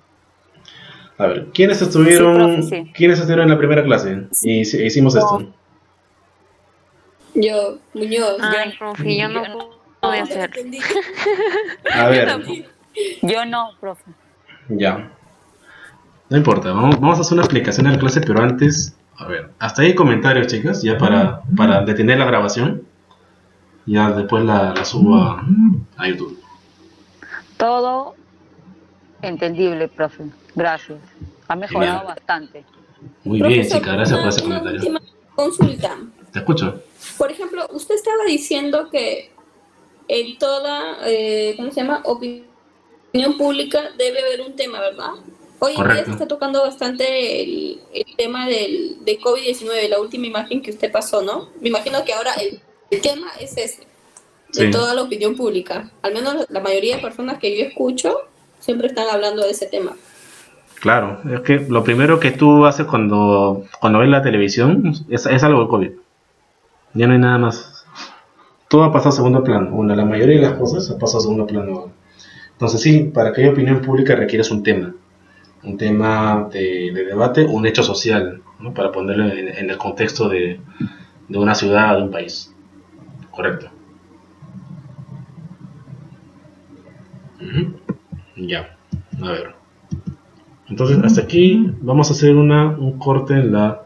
A ver, ¿quiénes estuvieron, Sí, profe, sí. ¿quiénes estuvieron en la primera clase? Y hicimos esto. Yo, Muñoz. Ay, profe, yo no pude No hacer. entendí. A ver, Yo no, profe. Ya. No importa, vamos a hacer una explicación en la clase, pero antes, a ver, hasta ahí comentarios, chicas, ya para detener la grabación. Ya después la subo a YouTube. Todo entendible, profe. Gracias. Ha mejorado Genial. bastante. Muy bien, Profesor, chica, gracias por ese una comentario. última consulta. Te escucho. Por ejemplo, usted estaba diciendo que en toda, ¿cómo se llama? Opinión pública debe haber un tema, ¿verdad? Hoy en día se Correcto. está tocando bastante el tema de COVID-19, la última imagen que usted pasó, ¿no? Me imagino que ahora el tema es ese, de Sí, toda la opinión pública. Al menos la mayoría de personas que yo escucho siempre están hablando de ese tema. claro. Es que lo primero que tú haces cuando ves la televisión es algo de COVID. Ya no hay nada más. Todo ha pasado a segundo plano. Bueno, la mayoría de las cosas ha pasado a segundo plano. Entonces sí, para que haya opinión pública requieres un tema. Un tema de debate, un hecho social, ¿no? Para ponerlo en el contexto de una ciudad, de un país. Correcto. Ujú. Ya, a ver. Entonces, hasta aquí vamos a hacer un corte en la